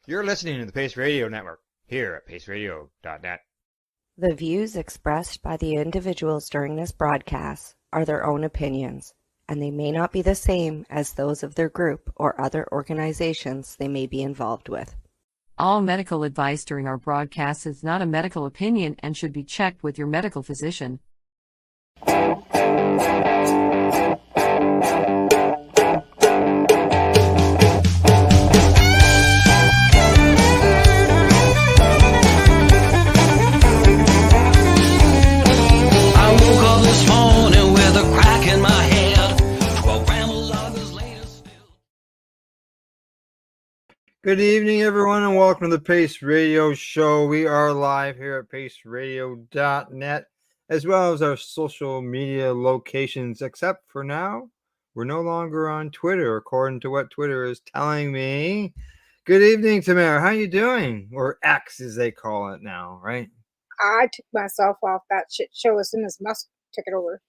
You're listening to the Pace Radio Network here at paceradio.net. The views expressed by the individuals during this broadcast are their own opinions, and they may not be the same as those of their group or other organizations they may be involved with. All medical advice during our broadcast is not a medical opinion and should be checked with your medical physician. Good evening, everyone, and welcome to the Pace Radio Show. We are live here at paceradio.net, as well as our social media locations, except for now, we're no longer on Twitter, according to what Twitter is telling me. Good evening, Tamara. How you doing? Or X, as they call it now, right? I took myself off that shit show as soon as Musk took it over.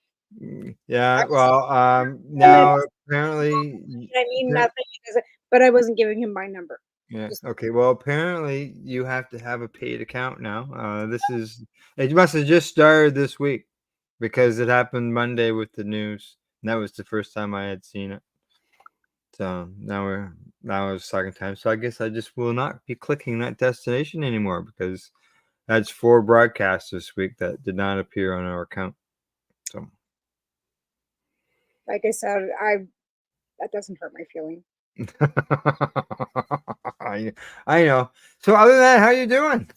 Yeah, well, now apparently... I mean nothing, but I wasn't giving him my number. Yeah. Okay. Well, apparently you have to have a paid account now. It must have just started this week because it happened Monday with the news. And that was the first time I had seen it. So now it's the second time. So I guess I just will not be clicking that destination anymore because that's 4 broadcasts this week that did not appear on our account. So, like I said, that doesn't hurt my feeling. I know. So other than that, how you doing?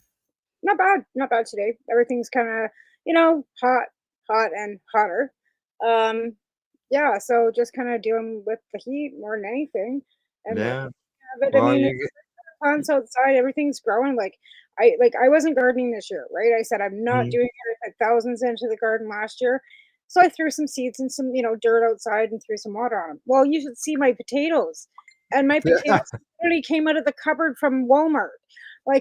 Not bad today. Everything's kind of, hot and hotter. Yeah, so just kind of dealing with the heat more than anything. And yeah. But well, I mean, it's plants outside, everything's growing. I wasn't gardening this year, right? I said I'm not doing it. I put thousands into the garden last year. So I threw some seeds and some, dirt outside and threw some water on them. Well, you should see my potatoes. And my potatoes literally came out of the cupboard from Walmart.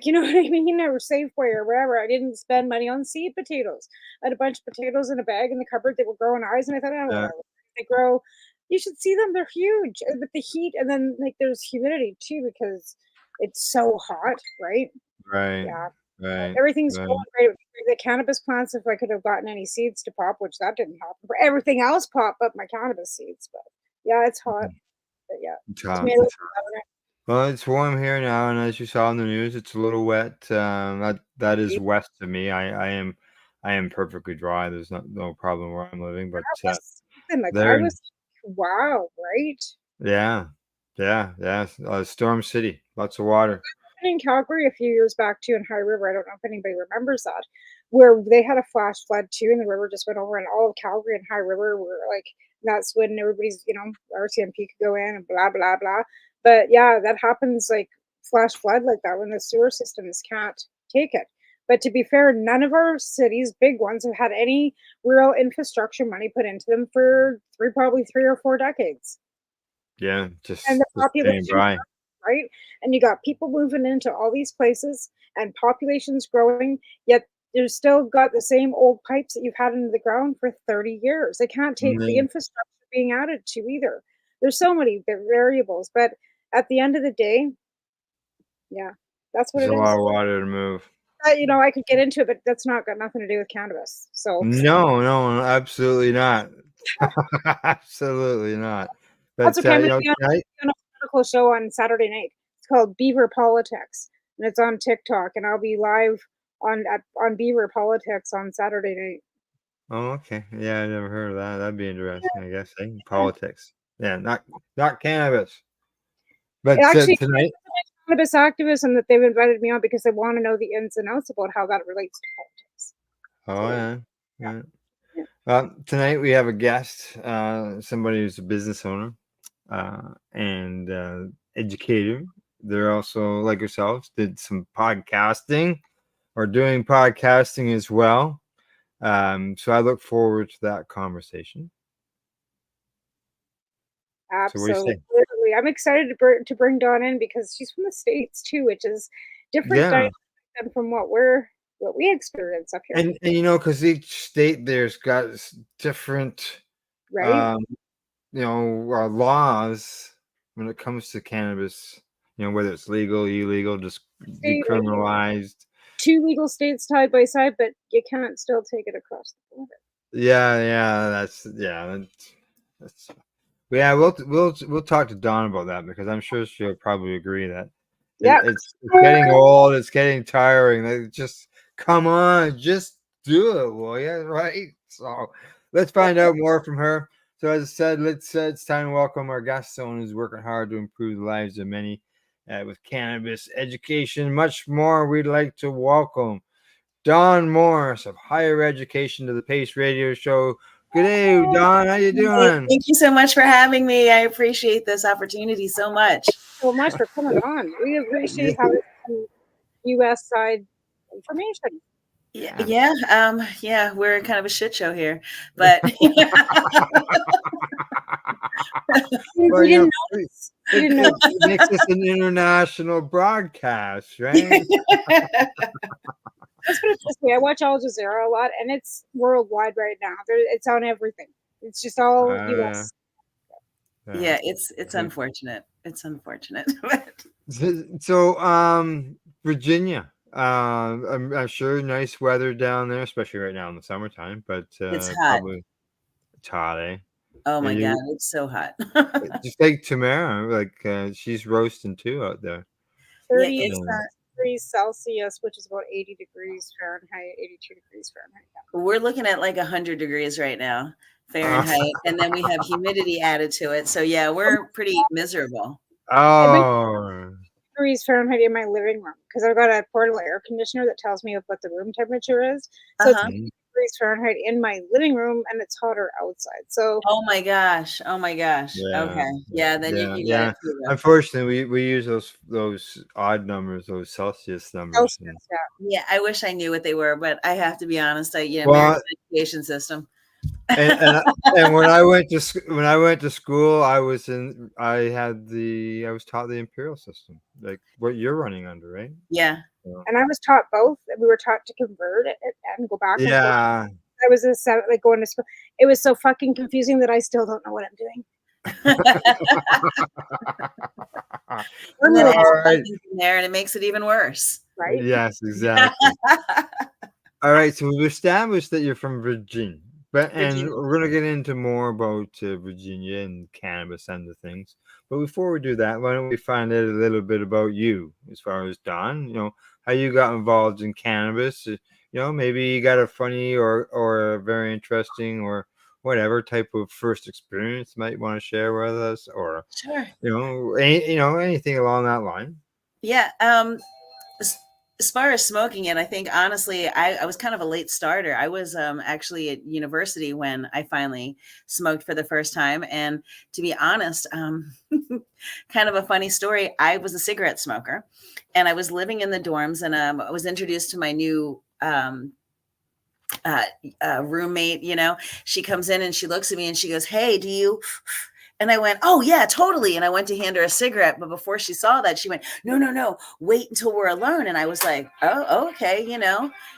You know what I mean? Or Safeway or wherever. I didn't spend money on seed potatoes. I had a bunch of potatoes in a bag in the cupboard that were growing eyes. And I thought, whatever. They grow. You should see them. They're huge. With the heat. And then, there's humidity, too, because it's so hot, right? Right. Yeah. Right. Everything's growing great. The cannabis plants, if I could have gotten any seeds to pop, which that didn't happen. For everything else pop up my cannabis seeds. But, yeah, it's hot. But yeah, it's hot. Well, it's warm here now, and as you saw in the news, it's a little wet. That is west of me. I am perfectly dry. There's no problem where I'm living, but wow, right? Yeah. Storm City, lots of water. In Calgary a few years back too in High River. I don't know if anybody remembers that, where they had a flash flood too, and the river just went over, and all of Calgary and High River were that's when everybody's RCMP could go in and blah blah blah. But yeah, that happens flash flood like that when the sewer systems can't take it. But to be fair, none of our cities, big ones, have had any real infrastructure money put into them for probably 3 or 4 decades. Yeah, and the population, right? And you got people moving into all these places, and population's growing. Yet you've still got the same old pipes that you've had into the ground for 30 years. They can't take the infrastructure being added to either. There's so many variables, but at the end of the day, yeah, that's what there's it is. A lot of water to move. I could get into it, but that's got nothing to do with cannabis. So no, absolutely not. Absolutely not. But that's okay. I'm going to be on a political show on Saturday night. It's called Beaver Politics, and it's on TikTok. And I'll be live on Beaver Politics on Saturday night. Oh, okay. Yeah, I never heard of that. That'd be interesting, I guess. Politics. Yeah, not cannabis. But actually, tonight, cannabis activism that they've invited me on because they want to know the ins and outs about how that relates to politics. Oh, yeah. Tonight we have a guest, somebody who's a business owner and educator. They're also, like yourselves, did some podcasting or doing podcasting as well. So I look forward to that conversation. Absolutely. So I'm excited to bring Dawn in because she's from the States too, which is different than from what we experience up here. And because each state there's got different laws when it comes to cannabis, whether it's legal, illegal, just State, like, decriminalized. 2 legal states tied by side, but you can't still take it across the border. Yeah, that's yeah. We'll talk to Dawn about that because I'm sure she'll probably agree that Yeah. it's getting old. It's getting tiring. Like, just come on, just do it, will you? Right. So let's find out more from her. So as I said, it's time to welcome our guest, someone who's working hard to improve the lives of many with cannabis education, much more. We'd like to welcome Dawn Morris of Higher Education to the Pace Radio Show. Good day, Dawn. How you doing? Thank you so much for having me. I appreciate this opportunity so much. So much for coming on. We appreciate having some U.S. side information. Yeah, we're kind of a shit show here, but Well, We didn't know. it makes this an international broadcast, right? Let's put it this way: I watch Al Jazeera a lot, and it's worldwide right now. It's on everything. It's just all U.S. Yeah, it's unfortunate. It's unfortunate. So, Virginia, I'm sure nice weather down there, especially right now in the summertime. But It's hot. probably it's hot, eh? Oh my God, it's so hot. Just like Tamara, like she's roasting too out there. 30 degrees Celsius, which is about 80 degrees Fahrenheit, 82 degrees Fahrenheit. We're looking at like 100 degrees right now, Fahrenheit, and then we have humidity added to it. So yeah, we're pretty miserable. Oh. Degrees Fahrenheit in my living room because I've got a portable air conditioner that tells me what the room temperature is. So it's degrees Fahrenheit in my living room, and it's hotter outside. So oh my gosh. Yeah, Okay. Yeah, then you get it too. Unfortunately, we use those odd numbers, those Celsius numbers. Yeah, I wish I knew what they were, but I have to be honest. Well, American education system. And when I went to school, I was taught the imperial system, like what you're running under, right? Yeah. And I was taught both. We were taught to convert it and go back. Yeah. I was like going to school. It was so fucking confusing that I still don't know what I'm doing. Right. There, and it makes it even worse. Right? Yes, exactly. All right, so we've established that you're from Virginia. And we're going to get into more about Virginia and cannabis and the things. But before we do that, why don't we find out a little bit about you as far as Dawn, how you got involved in cannabis. Maybe you got a funny or a very interesting or whatever type of first experience you might want to share with us, or sure, anything along that line. Yeah. As far as smoking it, I think honestly, I was kind of a late starter. I was actually at university when I finally smoked for the first time. And to be honest, kind of a funny story. I was a cigarette smoker, and I was living in the dorms, and I was introduced to my new roommate. She comes in and she looks at me and she goes, "Hey, do you?" And I went, "Oh yeah, totally." And I went to hand her a cigarette, but before she saw that, she went, "No, wait until we're alone." And I was like, "Oh, okay,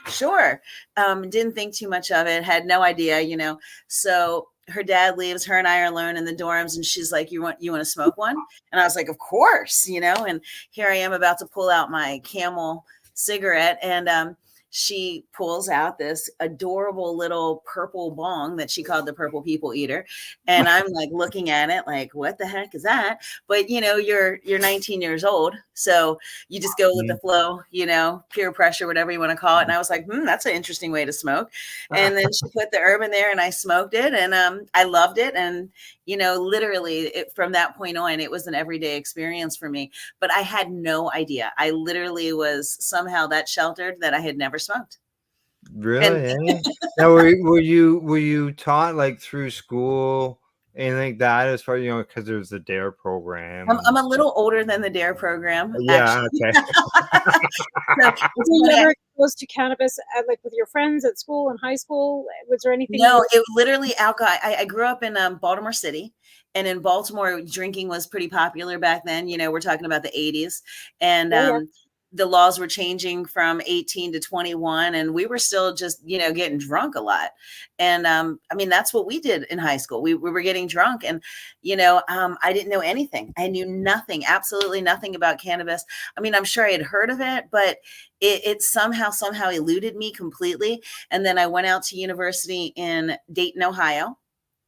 sure." Didn't think too much of it, had no idea, So her dad leaves, her and I are alone in the dorms, and she's like, you want to smoke one?" And I was like, "Of course," And here I am about to pull out my Camel cigarette, and she pulls out this adorable little purple bong that she called the Purple People Eater. And I'm like looking at it like, what the heck is that? But you're 19 years old. So you just go with the flow, peer pressure, whatever you want to call it. And I was like, that's an interesting way to smoke. And then she put the herb in there and I smoked it, and I loved it. And literally from that point on, it was an everyday experience for me, but I had no idea. I literally was somehow that sheltered that I had never smoked. Really? Now, were you taught like through school, anything like that, as far because there's the DARE program? I'm a little older than the DARE program. Yeah. Actually. Okay. So you never exposed to cannabis like with your friends at school in high school? Was there anything? No, it literally alcohol. I grew up in Baltimore City, and in Baltimore, drinking was pretty popular back then. We're talking about the 80s, and the laws were changing from 18 to 21, and we were still just, getting drunk a lot. And I mean, that's what we did in high school. We were getting drunk, and I didn't know anything. I knew nothing, absolutely nothing about cannabis. I mean, I'm sure I had heard of it, but it somehow eluded me completely. And then I went out to university in Dayton, Ohio.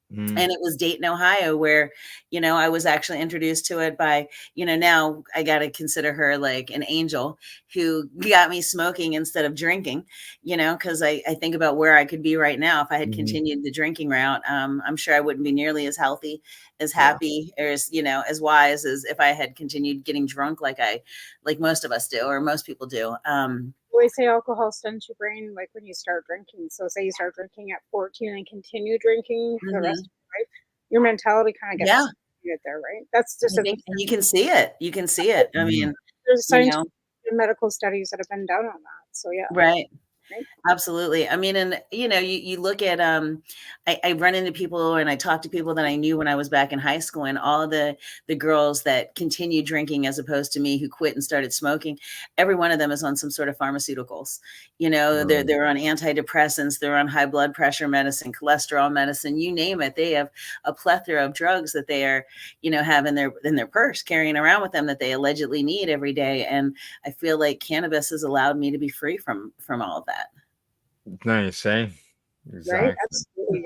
And it was Dayton, Ohio, where, I was actually introduced to it by, now I got to consider her like an angel who got me smoking instead of drinking, because I think about where I could be right now if I had continued the drinking route. I'm sure I wouldn't be nearly as healthy, as happy, or as wise as if I had continued getting drunk like most of us do, or most people do. Always say alcohol stunts your brain, like when you start drinking. So say you start drinking at 14 and continue drinking the rest of your life, your mentality kind of gets there, right? That's just and you can see it. You can see it. I mean, there's scientific and medical studies that have been done on that. So yeah. Right. Absolutely. I mean, and you look at, I run into people and I talk to people that I knew when I was back in high school, and all the girls that continued drinking as opposed to me who quit and started smoking, every one of them is on some sort of pharmaceuticals. They're on antidepressants, they're on high blood pressure medicine, cholesterol medicine, you name it. They have a plethora of drugs that they are, have in their purse, carrying around with them, that they allegedly need every day. And I feel like cannabis has allowed me to be free from all of that. Nice, eh? Exactly. Right? Absolutely,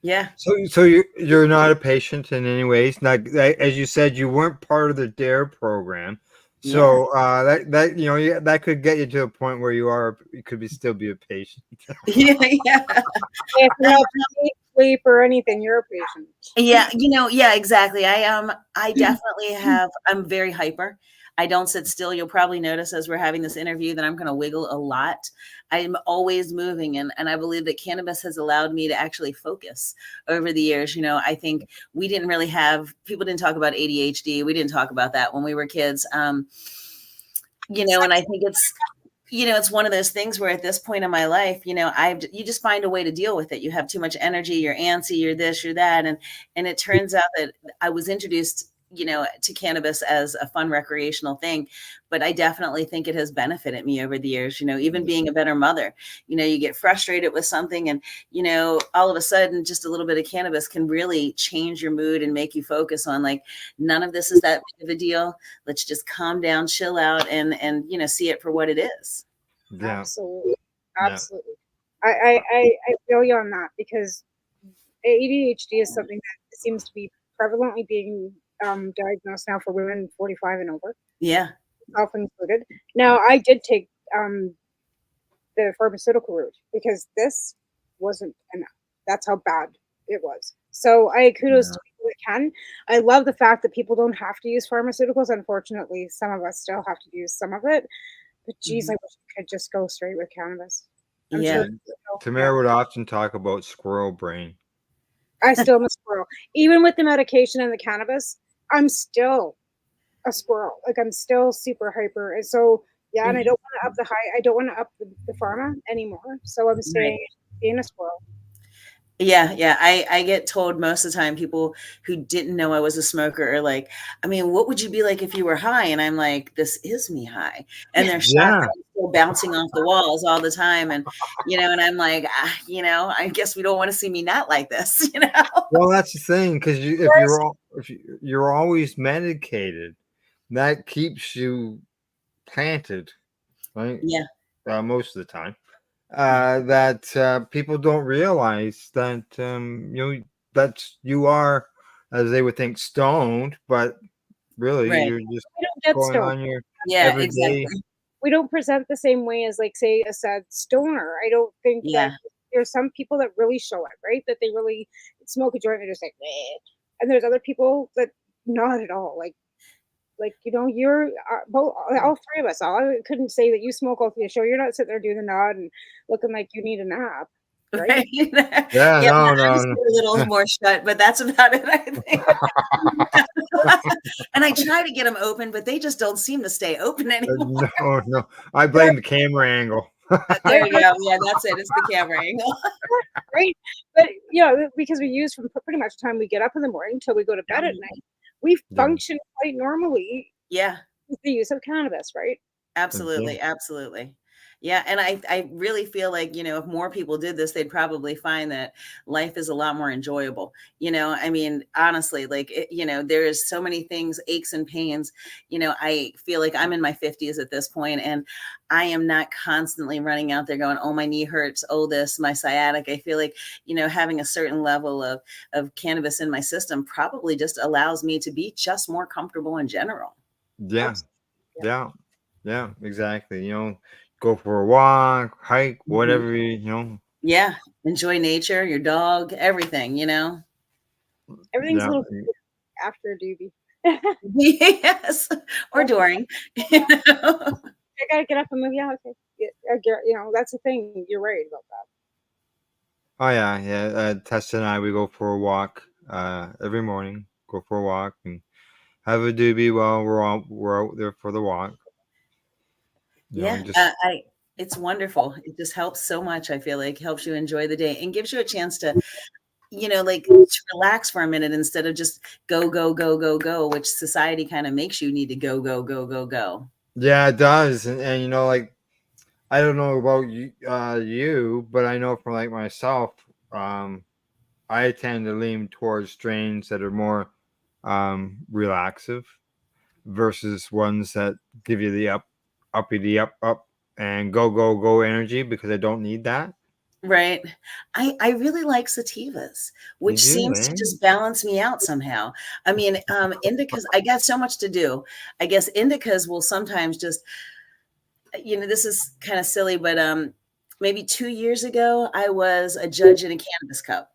yeah. So you're not a patient in any ways. Like as you said, you weren't part of the DARE program. So that could get you to a point where you could still be a patient. yeah. If you're not sleep or anything, you're a patient. Yeah, exactly. I definitely I'm very hyper. I don't sit still. You'll probably notice as we're having this interview that I'm going to wiggle a lot. I'm always moving. And I believe that cannabis has allowed me to actually focus over the years. I think people didn't talk about ADHD. We didn't talk about that when we were kids. And I think it's one of those things where at this point in my life, you just find a way to deal with it. You have too much energy, you're antsy, you're this, you're that. And it turns out that I was introduced to cannabis as a fun recreational thing, but I definitely think it has benefited me over the years, even being a better mother. You get frustrated with something and, all of a sudden just a little bit of cannabis can really change your mood and make you focus on like, none of this is that big of a deal. Let's just calm down, chill out and see it for what it is. Yeah. Absolutely. I feel you on that, because ADHD is something that seems to be prevalently being diagnosed now for women 45 and over. Yeah. Self included. Now, I did take the pharmaceutical route because this wasn't enough. That's how bad it was. So I kudos to people that can. I love the fact that people don't have to use pharmaceuticals. Unfortunately, some of us still have to use some of it. But geez, I wish I could just go straight with cannabis. Tamara would often talk about squirrel brain. I still am a squirrel. Even with the medication and the cannabis, I'm still a squirrel. Like, I'm still super hyper. And so, and I don't want to up the high. I don't want to up the pharma anymore. So I'm staying being a squirrel. Yeah. I get told most of the time, people who didn't know I was a smoker are like, I mean, what would you be like if you were high? And I'm like, this is me high. And they're shocked that I'm still bouncing off the walls all the time. And, and I'm like, I guess we don't want to see me not like this, Well, that's the thing, because if you're always medicated, that keeps you planted, right? Yeah. Most of the time. That people don't realize that that you are, as they would think, stoned, but really you're just going on your everyday. Exactly. We don't present the same way as, like, say, a sad stoner. I don't think that there's some people that really show it, right? That they really smoke a joint and they're just like, meh. And there's other people that not at all. Like you're both, all three of us. I couldn't say that you smoke all through the show. You're not sitting there doing the nod and looking like you need a nap, right? No. A little more shut, but that's about it, I think. And I try to get them open, but they just don't seem to stay open anymore. No. I blame the camera angle. There you go. Yeah, that's it. It's the camera angle. Right. But because we use from pretty much the time we get up in the morning till we go to bed at night, we function quite normally. Yeah. With the use of cannabis, right? Absolutely, absolutely. Yeah, and I really feel like, if more people did this, they'd probably find that life is a lot more enjoyable. I mean, honestly, like, there's so many things, aches and pains. I feel like I'm in my 50s at this point, and I am not constantly running out there going, oh, my knee hurts, oh, this, my sciatic. I feel like, having a certain level of cannabis in my system probably just allows me to be just more comfortable in general. Yeah. Yeah. Yeah, exactly. Go for a walk, hike, Mhm. whatever, Yeah, enjoy nature, your dog, everything. Everything's a Yeah. little after doobie. Yes, or during. You know? I gotta get up and move. Yeah, okay. That's the thing. You're right about that. Oh yeah, yeah. Tessa and I, we go for a walk every morning. Go for a walk and have a doobie while we're out there for the walk. Yeah, Just it's wonderful. It just helps so much. I feel like helps you enjoy the day and gives you a chance to, like to relax for a minute instead of just go, go, go, go, go, which society kind of makes you need to go, go, go, go, go. yeah, it does, and like I don't know about you, but I know from like myself, I tend to lean towards strains that are more relaxive versus ones that give you the uppity up and go go go energy because I don't need that. Right. I really like sativas, You which do, seems to eh? just balance me out somehow. I mean, indicas, I got so much to do. I guess indicas will sometimes just, this is kind of silly, but maybe 2 years ago, I was a judge in a cannabis cup.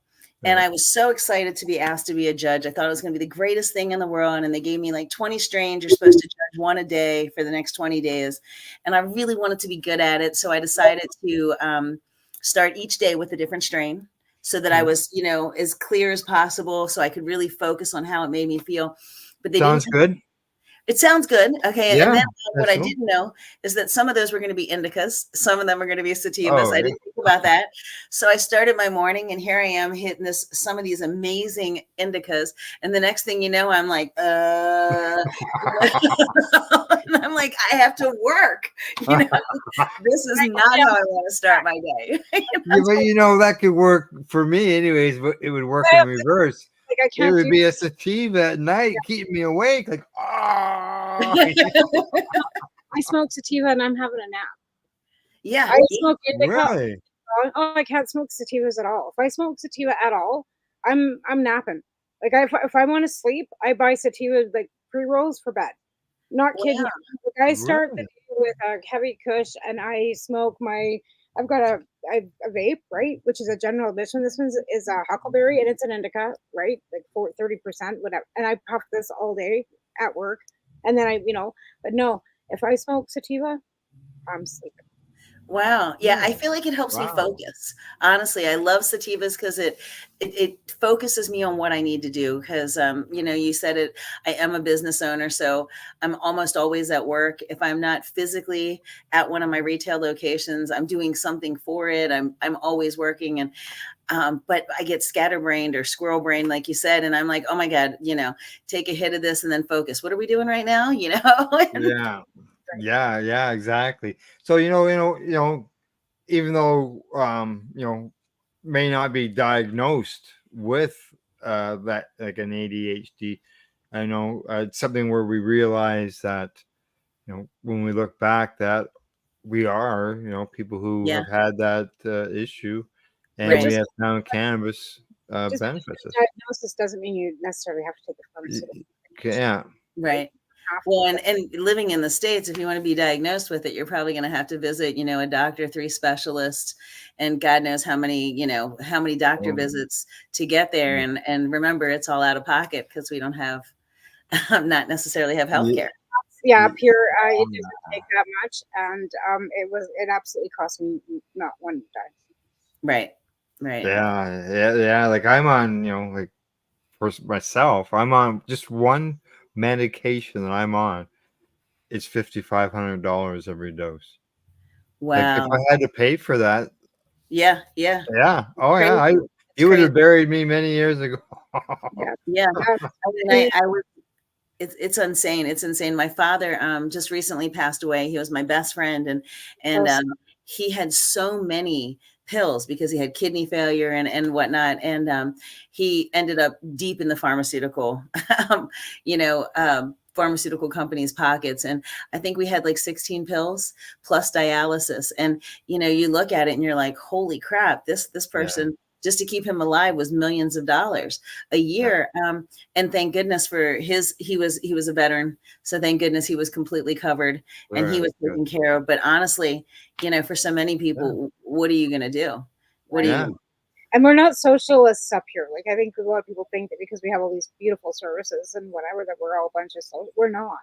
And Yeah. I was so excited to be asked to be a judge. I thought it was going to be the greatest thing in the world. And they gave me like 20 strains. You're supposed to judge one a day for the next 20 days. And I really wanted to be good at it. So I decided to start each day with a different strain so that I Mm. was, as clear as possible so I could really focus on how it made me feel. But they didn't. Sounds good. It sounds good. Okay. And Yeah, then what that's I all. didn't know is that some of those were going to be indicas. Some of them are going to be sativas. Oh, I yeah. didn't think about that. So I started my morning and here I am hitting some of these amazing indicas. And the next thing you know, I'm like, and I'm like, I have to work. This is not how I want to start my day. Yeah, but that could work for me anyways, but it would work in reverse. Like I It can't would do. be a sativa at night, keeping me awake, like, oh. I smoke sativa and I'm having a nap. Yeah. I smoke indica. Really? Oh, I can't smoke sativas at all. If I smoke sativa at all, I'm napping. Like if I want to sleep, I buy sativa like pre-rolls for bed. Not kidding. Wow. Like I start the Really? day with a heavy kush and I smoke I've got a vape, right? Which is a general admission. This one is a huckleberry and it's an indica, right? Like 30%, whatever. And I puff this all day at work. And then but no, if I smoke sativa, I'm sleeping. Wow. Yeah, I feel like it helps me Wow. focus. Honestly, I love sativas because it focuses me on what I need to do. Because you said it. I am a business owner, so I'm almost always at work. If I'm not physically at one of my retail locations, I'm doing something for it. I'm always working, and but I get scatterbrained or squirrel brained, like you said, and I'm like, oh my god, take a hit of this and then focus. What are we doing right now? Yeah. Yeah, yeah, exactly. So even though may not be diagnosed with that like an ADHD, I know it's something where we realize that when we look back that we are people who Yeah. have had that issue, and Right. we have found cannabis Just benefits us. diagnosis doesn't mean you necessarily have to take the pharmaceutical. Yeah, Right. Well, and living in the States, if you want to be diagnosed with it, you're probably going to have to visit, a doctor, 3 specialists, and God knows how many doctor visits to get there. And remember, it's all out of pocket because we don't have, not necessarily have health care. Yeah, up here it doesn't take that much, and it absolutely cost me not one dime. Right. Right. Yeah. Like I'm on, like for myself, I'm on just one medication that I'm on. It's $5,500 every dose. Like if Wow. I had to pay for that, Yeah. Yeah. yeah, oh yeah, Crazy. you would Crazy. have buried me many years ago. Yeah. I mean, it's insane. It's insane. My father just recently passed away. He was my best friend, and Yes. he had so many pills because he had kidney failure and whatnot, and he ended up deep in the pharmaceutical, um, pharmaceutical companies' pockets. And I think we had like 16 pills plus dialysis. And you look at it and you're like, holy crap, this Yeah. person, just to keep him alive, was millions of dollars a Yeah. year. And thank goodness for he was a veteran, so thank goodness he was completely covered and he Right. was Good. taken care of. But honestly, for so many Yeah. people, what are you going to do? What do Yeah. you? And we're not socialists up here. Like, I think a lot of people think that because we have all these beautiful services and whatever, that we're all a bunch of we're not,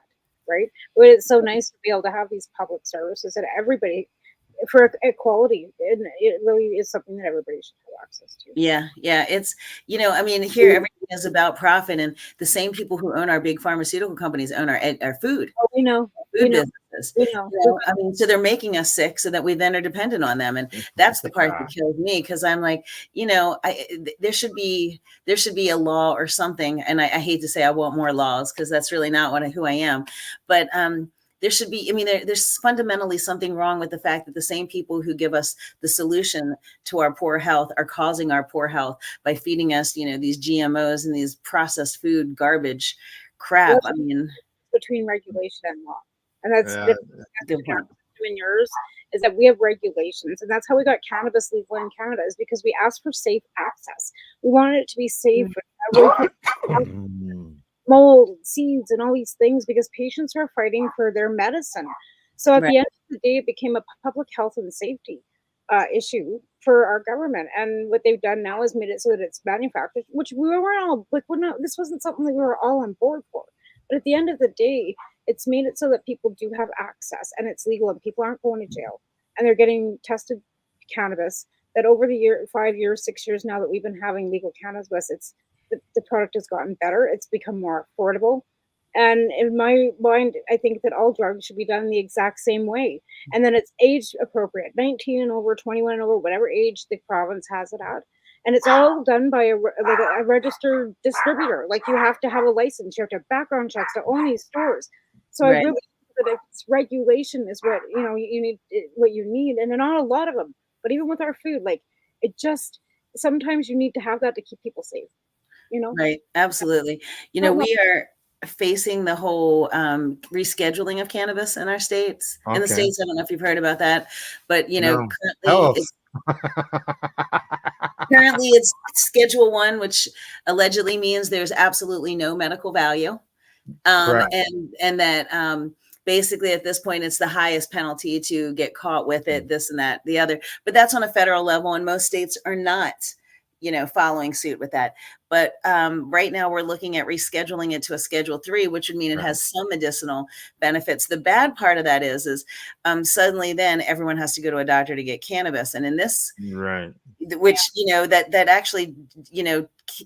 right? But it's so nice to be able to have these public services that everybody, for equality, and it really is something that everybody should have access to. Yeah, it's I mean, here everything is about profit, and the same people who own our big pharmaceutical companies own our food. Oh, we know. Food businesses. We know. I mean, so they're making us sick so that we then are dependent on them. And that's the part that kills me, because I'm like, there should be a law or something. And I hate to say I want more laws, because that's really not who I am. But there should be, I mean, there's fundamentally something wrong with the fact that the same people who give us the solution to our poor health are causing our poor health by feeding us, these GMOs and these processed food garbage crap. I mean, between regulation and law. And that's Yeah. different in yours, is that we have regulations, and that's how we got cannabis legal in Canada, is because we asked for safe access. We wanted it to be safe. Mold, seeds, and all these things, because patients are fighting for their medicine. So at the end of the day, it became a public health and safety issue for our government. And what they've done now is made it so that it's manufactured, which we weren't all like, this wasn't something that we were all on board for. But at the end of the day, it's made it so that people do have access, and it's legal, and people aren't going to jail, and they're getting tested cannabis. That over the 5 years, 6 years now that we've been having legal cannabis, the product has gotten better. It's become more affordable. And in my mind, I think that all drugs should be done the exact same way. And then it's age appropriate, 19 and over, 21 and over, whatever age the province has it at. And it's all done by a registered distributor. Like, you have to have a license, you have to have background checks to own these stores. So I really think that it's regulation is what you need, and there are not a lot of them. But even with our food, like, it just sometimes you need to have that to keep people safe. Right. Absolutely. We are facing the whole rescheduling of cannabis in our states. In the States, I don't know if you've heard about that, but currently it's Schedule 1, which allegedly means there's absolutely no medical value. And that basically at this point it's the highest penalty to get caught with it, this and that, the other. But that's on a federal level, and most states are not following suit with that. But right now we're looking at rescheduling it to a Schedule 3, which would mean it has some medicinal benefits. The bad part of that is suddenly then everyone has to go to a doctor to get cannabis. And in this, which, that actually,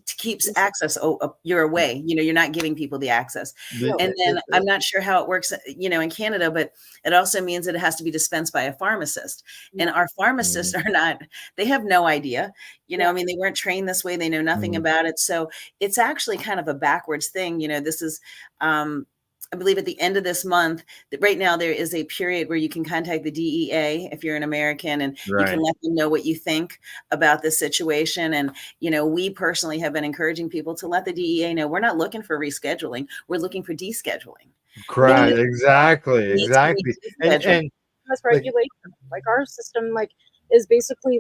keeps access your way, you're not giving people the access. And then I'm not sure how it works, in Canada, but it also means that it has to be dispensed by a pharmacist. And our pharmacists are not, they have no idea, I mean, they weren't trained this way. They know nothing about it. So it's actually kind of a backwards thing. This is, I believe at the end of this month, that right now there is a period where you can contact the DEA if you're an American, and you can let them know what you think about this situation. And, we personally have been encouraging people to let the DEA know we're not looking for rescheduling. We're looking for descheduling. Correct. Exactly. And that's regulation. Like, our system, is basically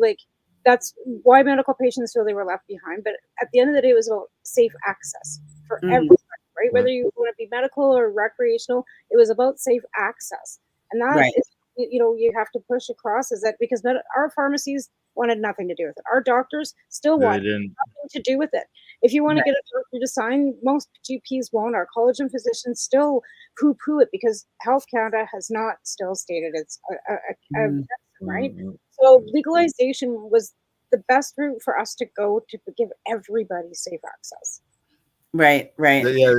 that's why medical patients feel they were left behind. But at the end of the day, it was about safe access for everyone. Right? Whether you want to be medical or recreational, it was about safe access. And that is, you have to push across, is that because our pharmacies wanted nothing to do with it. Our doctors still want nothing to do with it. If you want to get a doctor to sign, most GPs won't. Our college and physicians still poo-poo it, because Health Canada has not still stated it's a medicine, right? So legalization was the best route for us to go to give everybody safe access. Right. Yeah,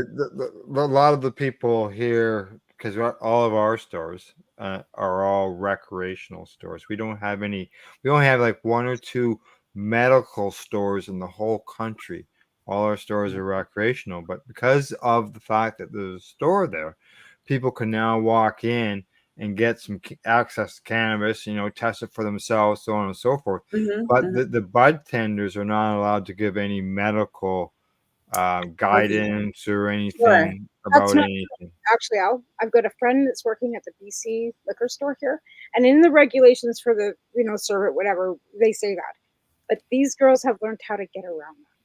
a lot of the people here, because all of our stores are all recreational stores. We only have like 1 or 2 medical stores in the whole country. all our stores are recreational. But because of the fact that there's a store there, people can now walk in and get some access to cannabis, test it for themselves, so on and so forth. But the bud tenders are not allowed to give any medical guidance or anything about anything. Actually, I've got a friend that's working at the BC liquor store here, and in the regulations for the serve it whatever, they say that, but these girls have learned how to get around that.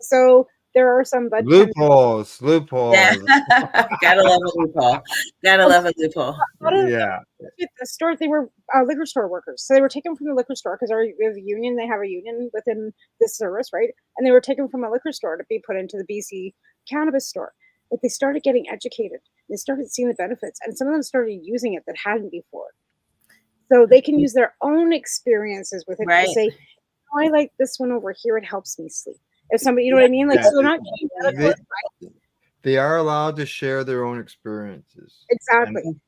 So there are some bud loopholes. Yeah. Gotta love a loophole. Gotta love a loophole. Yeah. At the store, they were liquor store workers, so they were taken from the liquor store because we have a union. They have a union within this service, right? And they were taken from a liquor store to be put into the BC cannabis store. But they started getting educated. They started seeing the benefits, and some of them started using it that hadn't before. So they can use their own experiences with it to say, "Oh, I like this one over here. It helps me sleep." If somebody, you know what I mean? Like, so they're not getting medical advice. They are allowed to share their own experiences. Exactly.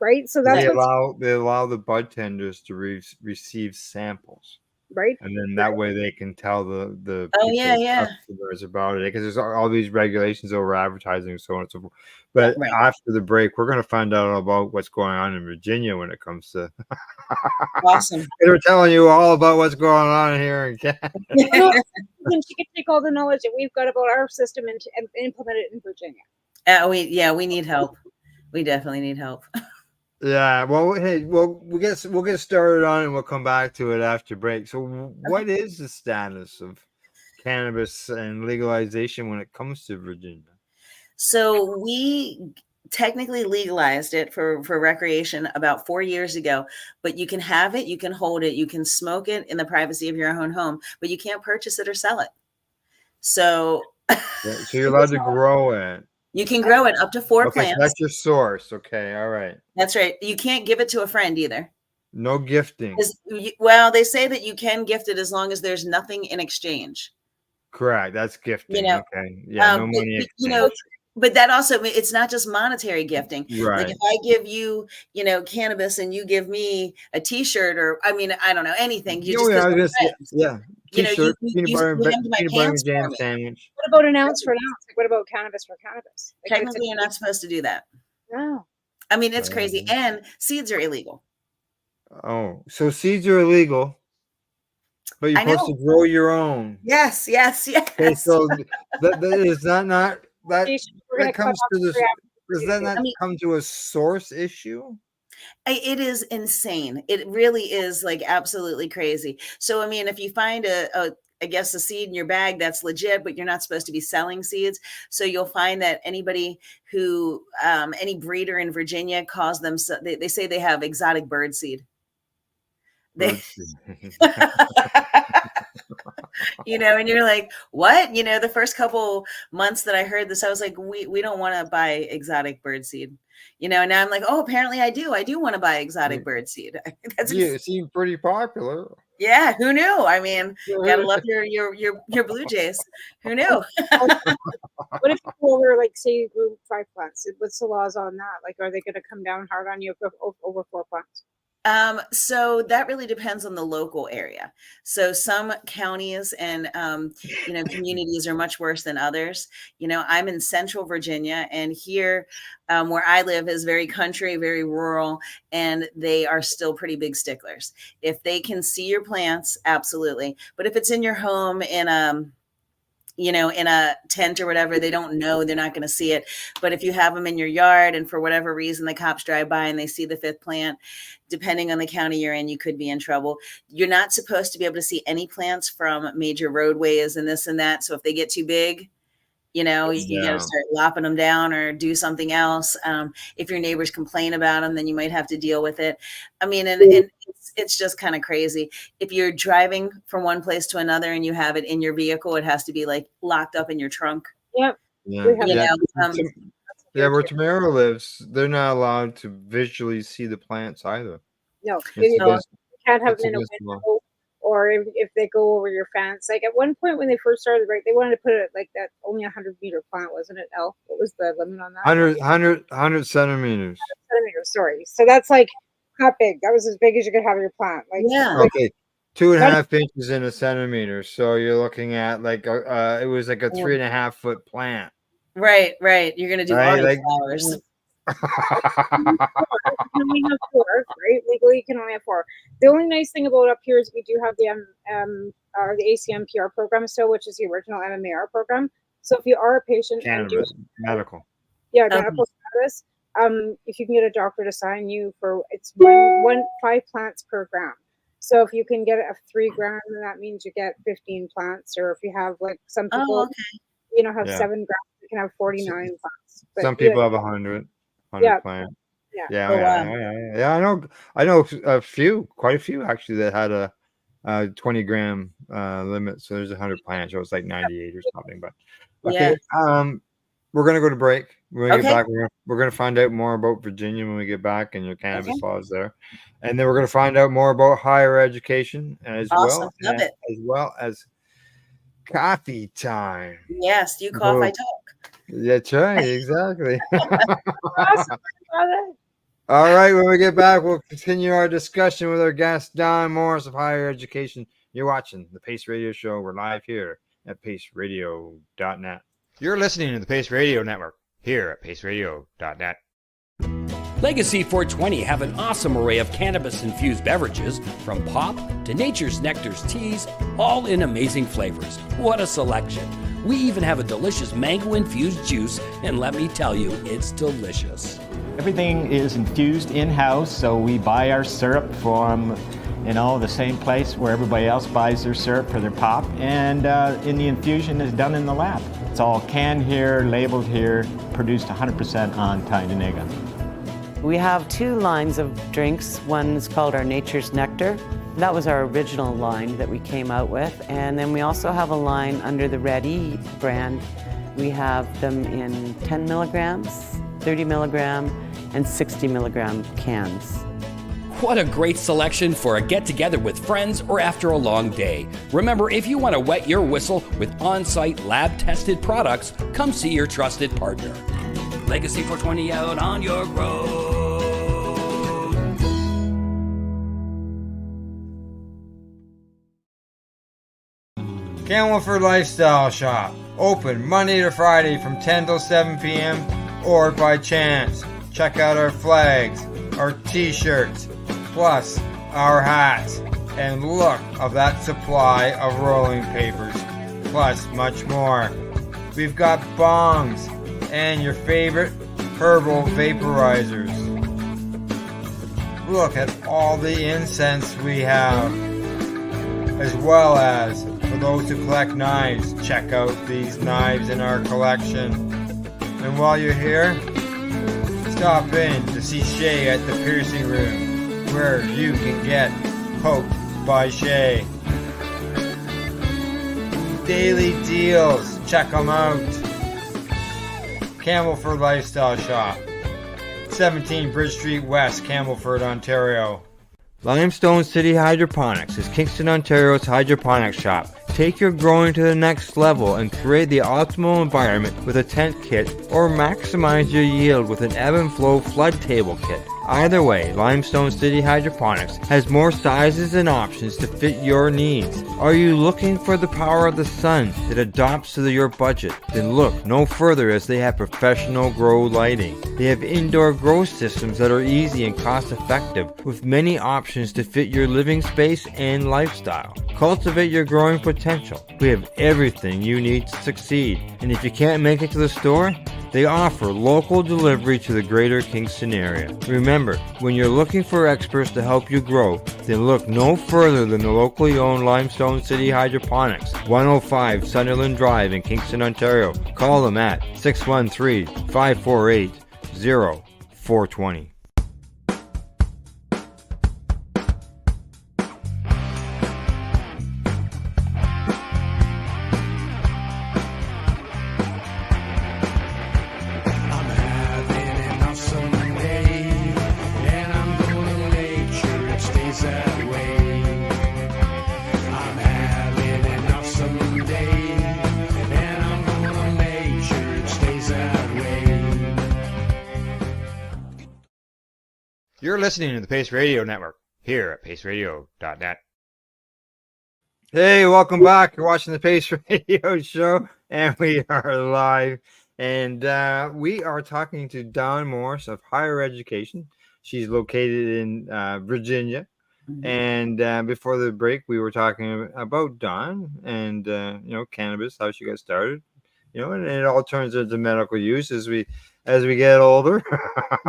Right. So that's they allow the bud tenders to receive samples. Right. And then that way they can tell the customers about it, because there's all these regulations over advertising and so on and so forth. But after the break, we're going to find out about what's going on in Virginia when it comes to awesome. We're telling you all about what's going on here in Canada. And she could take all the knowledge that we've got about our system and implement it in Virginia. We need help. We definitely need help. Yeah, well, hey, we'll get started on it, and we'll come back to it after break. So, what is the status of cannabis and legalization when it comes to Virginia? So we technically legalized it for recreation about 4 years ago, but you can have it, you can hold it, you can smoke it in the privacy of your own home, but you can't purchase it or sell it. So, so you're allowed to grow it. You can grow it up to 4 plants. So that's your source. Okay, all right. That's right. You can't give it to a friend either. No gifting. Well, they say that you can gift it as long as there's nothing in exchange. Correct. That's gifting. Okay. Yeah, no money exchange. But that also, it's not just monetary gifting. Right. Like if I give you, cannabis and you give me a T-shirt or, I don't know, anything. Yeah. T-shirt, peanut butter and jam sandwich. What about an ounce for an ounce? Like, what about cannabis for cannabis? Like, technically, you're not supposed to do that. No. It's crazy. And seeds are illegal. Oh, so seeds are illegal, but you're supposed to grow your own. Yes. Okay, so is that not that comes to this? Does that not come to a source issue? It is insane. It really is like absolutely crazy. So, if you find a seed in your bag that's legit, but you're not supposed to be selling seeds. So you'll find that anybody who, any breeder in Virginia calls them, they say they have exotic bird seed. And you're like, what? The first couple months that I heard this, I was like, we don't want to buy exotic bird seed. And now I'm like, oh, apparently I do want to buy exotic bird seed. It seemed pretty popular. Yeah, who knew? Gotta love your Blue Jays. Who knew? What if you say you grew 5 plants? What's the laws on that? Like, are they going to come down hard on you over 4 plants? So that really depends on the local area. So some counties and, communities are much worse than others. I'm in central Virginia, and here where I live is very country, very rural, and they are still pretty big sticklers. If they can see your plants, absolutely. But if it's in your home in in a tent or whatever, they don't know, they're not going to see it. But if you have them in your yard and for whatever reason, the cops drive by and they see the 5th plant, depending on the county you're in, you could be in trouble. You're not supposed to be able to see any plants from major roadways and this and that. So if they get too big, you got to start lopping them down or do something else. If your neighbors complain about them, then you might have to deal with it. And it's just kind of crazy. If you're driving from one place to another and you have it in your vehicle, it has to be like locked up in your trunk. Yep. Yeah. Where Tamara lives, they're not allowed to visually see the plants either. No, you can't have them in a window. Or if they go over your fence. Like at one point when they first started, right, they wanted to put it like that, only 100-meter plant, wasn't it, Elle? What was the limit on that? 100 centimeters. Centimeters, sorry. So that's like not big. That was as big as you could have your plant. Like, okay. 2.5 inches in a centimeter. So you're looking at like it was like a 3.5 foot plant. Right. You're gonna do Right, autoflowers. like. You can only have 4, right? Legally, you can only have 4. The only nice thing about up here is we do have the ACMPR program still, which is the original MMAR program. So if you are a patient and do medical, medical status, if you can get a doctor to sign you for, it's 5 plants per gram. So if you can get a 3 gram, then that means you get 15 plants. Or if you have like some people, have 7 grams, you can have 49 plants. But some people have 100 plants. Yeah. I know quite a few actually that had a 20 gram limit. So there's 100 plants. So it's like 98 or something. But okay, we're gonna go to break. When we get back, we're gonna find out more about Virginia when we get back and your cannabis laws there, and then we're gonna find out more about higher education as well as coffee time. Yes, you cough, I talk. That's right, exactly. All right, when we get back, we'll continue our discussion with our guest, Don Morris of Higher Education. You're watching the Pace Radio Show. We're live here at paceradio.net. You're listening to the Pace Radio Network here at paceradio.net. Legacy 420 have an awesome array of cannabis-infused beverages, from pop to Nature's Nectar's teas, all in amazing flavors. What a selection. We even have a delicious mango-infused juice, and let me tell you, it's delicious. Everything is infused in-house, so we buy our syrup from, the same place where everybody else buys their syrup for their pop, and the infusion is done in the lab. It's all canned here, labeled here, produced 100% on Tyndonega. We have 2 lines of drinks. One's called our Nature's Nectar. That was our original line that we came out with. And then we also have a line under the Red E brand. We have them in 10 milligrams, 30 milligram, and 60 milligram cans. What a great selection for a get-together with friends or after a long day. Remember, if you want to wet your whistle with on-site lab-tested products, come see your trusted partner. Legacy 420 out on your road. Campbellford Lifestyle Shop. Open Monday to Friday from 10 till 7 p.m. or by chance. Check out our flags, our t-shirts, plus our hats, and look of that supply of rolling papers, plus much more. We've got bongs and your favorite herbal vaporizers. Look at all the incense we have, as well as for those who collect knives, check out these knives in our collection. And while you're here, stop in to see Shay at the piercing room, where you can get poked by Shay. Daily deals, check them out. Campbellford Lifestyle Shop, 17 Bridge Street West, Campbellford, Ontario. Limestone City Hydroponics is Kingston, Ontario's hydroponics shop. Take your growing to the next level and create the optimal environment with a tent kit, or maximize your yield with an ebb and flow flood table kit. Either way, Limestone City Hydroponics has more sizes and options to fit your needs. Are you looking for the power of the sun that adapts to your budget? Then look no further, as they have professional grow lighting. They have indoor grow systems that are easy and cost effective, with many options to fit your living space and lifestyle. Cultivate your growing potential. We have everything you need to succeed. And if you can't make it to the store, they offer local delivery to the greater Kingston area. Remember, when you're looking for experts to help you grow, then look no further than the locally owned Limestone City Hydroponics, 105 Sunderland Drive in Kingston, Ontario. Call them at 613-548-0420. You're listening to the Pace Radio Network here at paceradio.net. Hey, welcome back. You're watching the Pace Radio Show, and we are live. And we are talking to Dawn Morris of Higher Education. She's located in Virginia. And before the break, we were talking about Dawn and cannabis, how she got started. And it all turns into medical use as we get older.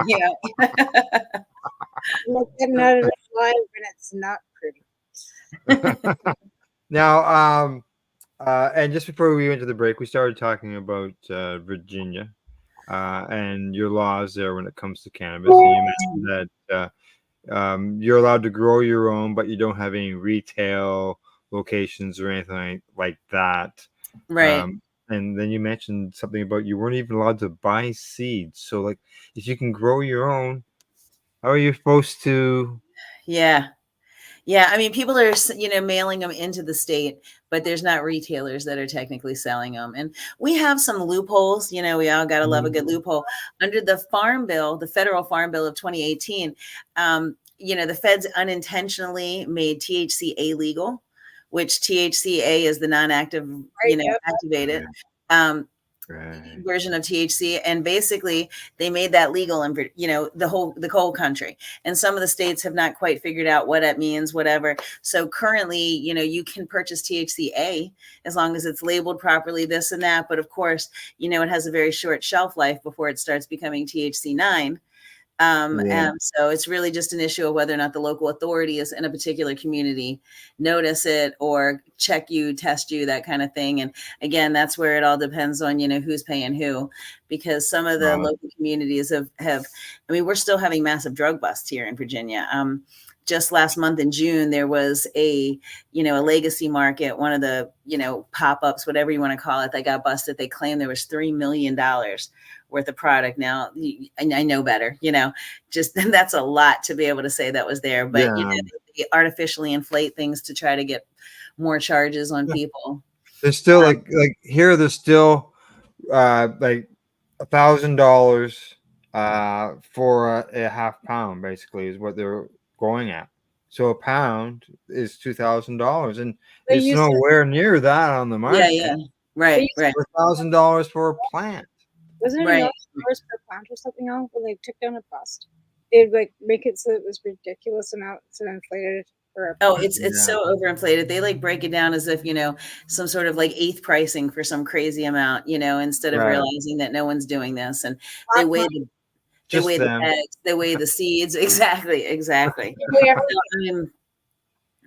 Yeah. Like getting out of the live and it's not pretty. Now, and just before we went to the break, we started talking about Virginia and your laws there when it comes to cannabis. And you mentioned that you're allowed to grow your own, but you don't have any retail locations or anything like that. Right. And then you mentioned something about you weren't even allowed to buy seeds. So, like, if you can grow your own, how are you supposed to? Yeah. Yeah, I mean, people are, mailing them into the state, but there's not retailers that are technically selling them. And we have some loopholes. We all got to love a good loophole. Under the Farm Bill, the Federal Farm Bill of 2018, the feds unintentionally made THCA legal, which THCA is the non-active, activated. Version of THC, and basically they made that legal in the whole country, and some of the states have not quite figured out what that means, whatever. So currently, you can purchase THCA as long as it's labeled properly, this and that, but of course, it has a very short shelf life before it starts becoming THC9. And so it's really just an issue of whether or not the local authorities in a particular community notice it or check you, test you, that kind of thing. And again, that's where it all depends on, who's paying who, because some of the local communities have, I mean, we're still having massive drug busts here in Virginia. Just last month in June, there was a legacy market, one of the, pop-ups, whatever you want to call it, that got busted. They claimed there was $3 million worth of product. Now, I know better, just that's a lot to be able to say that was there. But, they artificially inflate things to try to get more charges on people. There's still like here, there's still like $1,000 for a half pound, basically, is what they're going at. So a pound is $2,000, and it's nowhere near that on the market. Yeah, right. $1,000 for a plant. Wasn't it $1,000 per plant or something else when they took down a bust? They'd like make it so it was ridiculous amounts and inflated. It's so overinflated. They like break it down as if, some sort of like eighth pricing for some crazy amount, instead of realizing that no one's doing this. And they weigh the eggs, they weigh the seeds. Exactly.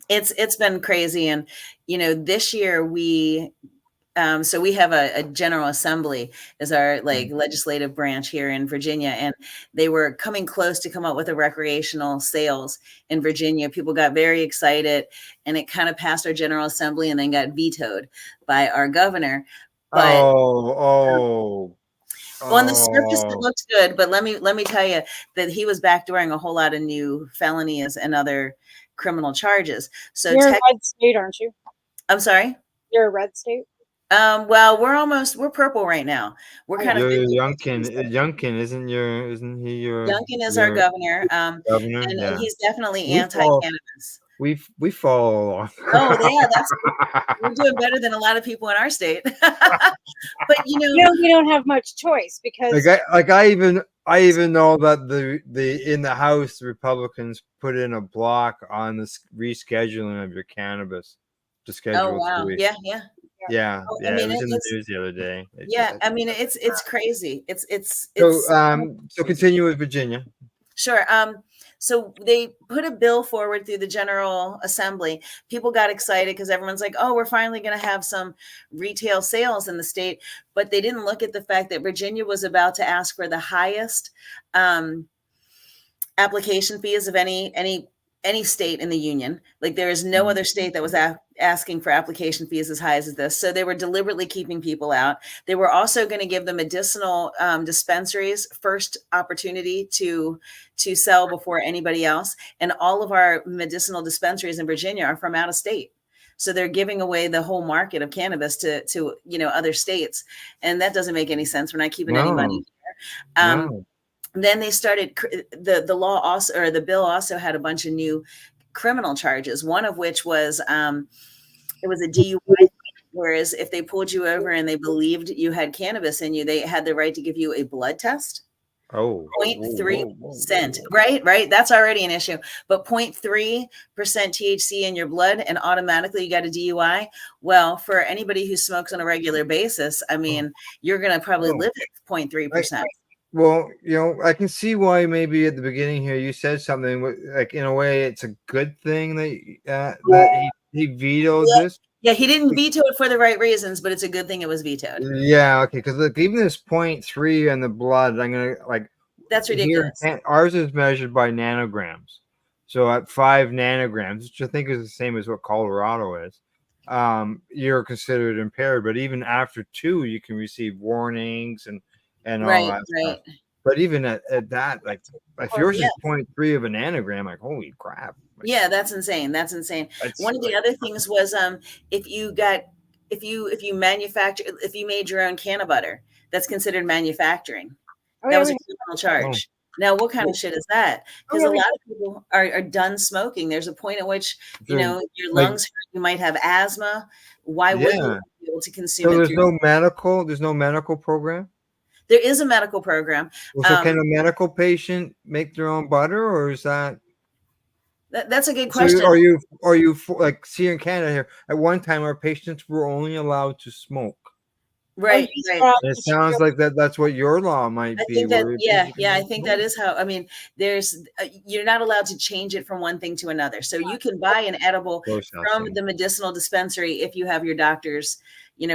It's been crazy. And, this year so we have a General Assembly as our legislative branch here in Virginia, and they were coming close to come up with a recreational sales in Virginia. People got very excited, and it kind of passed our General Assembly and then got vetoed by our governor. But on the surface it looked good, but let me tell you that he was backdooring a whole lot of new felonies and other criminal charges. So you're a red state, aren't you? I'm sorry? You're a red state? Well, we're purple right now. We're kind of Youngkin, isn't he your Youngkin is our governor. Governor? And he's definitely anti-cannabis. We follow along. Oh yeah, we're doing better than a lot of people in our state. But we don't have much choice because I even know that the in the House, the Republicans put in a block on the rescheduling of your cannabis to schedule. Oh wow, yeah. Yeah, it was in the news the other day. It's crazy. So continue with Virginia. Sure. So they put a bill forward through the General Assembly. People got excited because everyone's like, oh, we're finally going to have some retail sales in the state. But they didn't look at the fact that Virginia was about to ask for the highest application fees of any state in the union. Like there is no other state that was asking for application fees as high as this. So they were deliberately keeping people out. They were also going to give the medicinal dispensaries first opportunity to sell before anybody else. And all of our medicinal dispensaries in Virginia are from out of state. So they're giving away the whole market of cannabis to other states. And that doesn't make any sense. We're not keeping any money here. Then they started the law also, or the bill also had a bunch of new criminal charges. One of which was It was a DUI. Whereas if they pulled you over and they believed you had cannabis in you, they had the right to give you a blood test. Oh, 0.3%, right? That's already an issue. But 0.3% THC in your blood and automatically you got a DUI. Well, for anybody who smokes on a regular basis, I mean, you're going to probably live at 0.3%. Well, I can see why maybe at the beginning here you said something like in a way it's a good thing that he vetoed this. Yeah, he didn't veto it for the right reasons, but it's a good thing it was vetoed. Yeah, okay, because look, even this 0.3 in the blood, I'm gonna that's ridiculous. Ours is measured by nanograms, so at 5 nanograms, which I think is the same as what Colorado is, you're considered impaired. But even after 2, you can receive warnings and all that stuff. But even at that, like if yours is 0.3 of a nanogram, like holy crap. Yeah, that's insane. That's insane. One of the other things was if you made your own canna butter, that's considered manufacturing. That was a criminal charge. Now, what kind of shit is that? Because a lot of people are done smoking. There's a point at which your lungs hurt, you might have asthma. Why would you be able to consume it? So there's no medical program? There is a medical program. So can a medical patient make their own butter, or is that? That's a good question. So are you like see in Canada here? At one time, our patients were only allowed to smoke. Right. It sounds like that's what your law might be. I think that is how. I mean, you're not allowed to change it from one thing to another. So you can buy an edible from the medicinal dispensary if you have your doctor's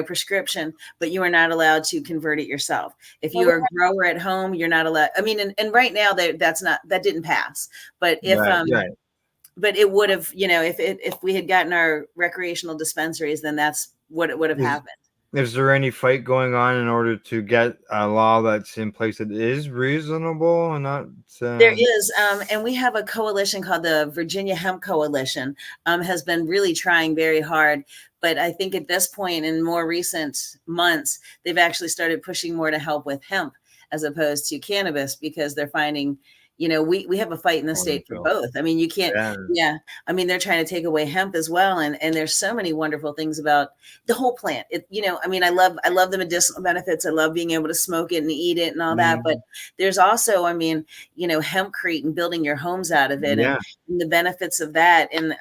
prescription, but you are not allowed to convert it yourself. If you are a grower at home, you're not allowed. I mean, and right now that didn't pass. But if but it would have, if we had gotten our recreational dispensaries, then that's what it would have happened. Is there any fight going on in order to get a law that's in place that is reasonable and not? There is, and we have a coalition called the Virginia Hemp Coalition, has been really trying very hard. But I think at this point in more recent months, they've actually started pushing more to help with hemp as opposed to cannabis because they're finding, we have a fight in the state for both. I mean, you can't, I mean, they're trying to take away hemp as well. And there's so many wonderful things about the whole plant. I mean, I love the medicinal benefits. I love being able to smoke it and eat it and all that. But there's also, I mean, hempcrete and building your homes out of it and the benefits of that. And,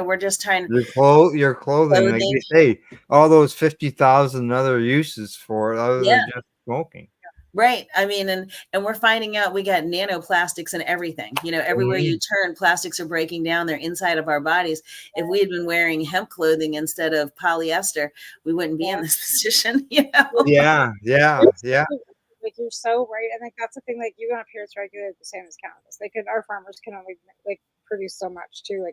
we're just trying to. Your clothing. Like you say, all those 50,000 other uses for it other than just smoking. Right. I mean, and we're finding out we got nanoplastics in everything. Everywhere you turn, plastics are breaking down. They're inside of our bodies. If we had been wearing hemp clothing instead of polyester, we wouldn't be in this position. Yeah. Like you're so right. I think that's the thing. Like you up here, it's regulated the same as cannabis. Our farmers can only produce so much too.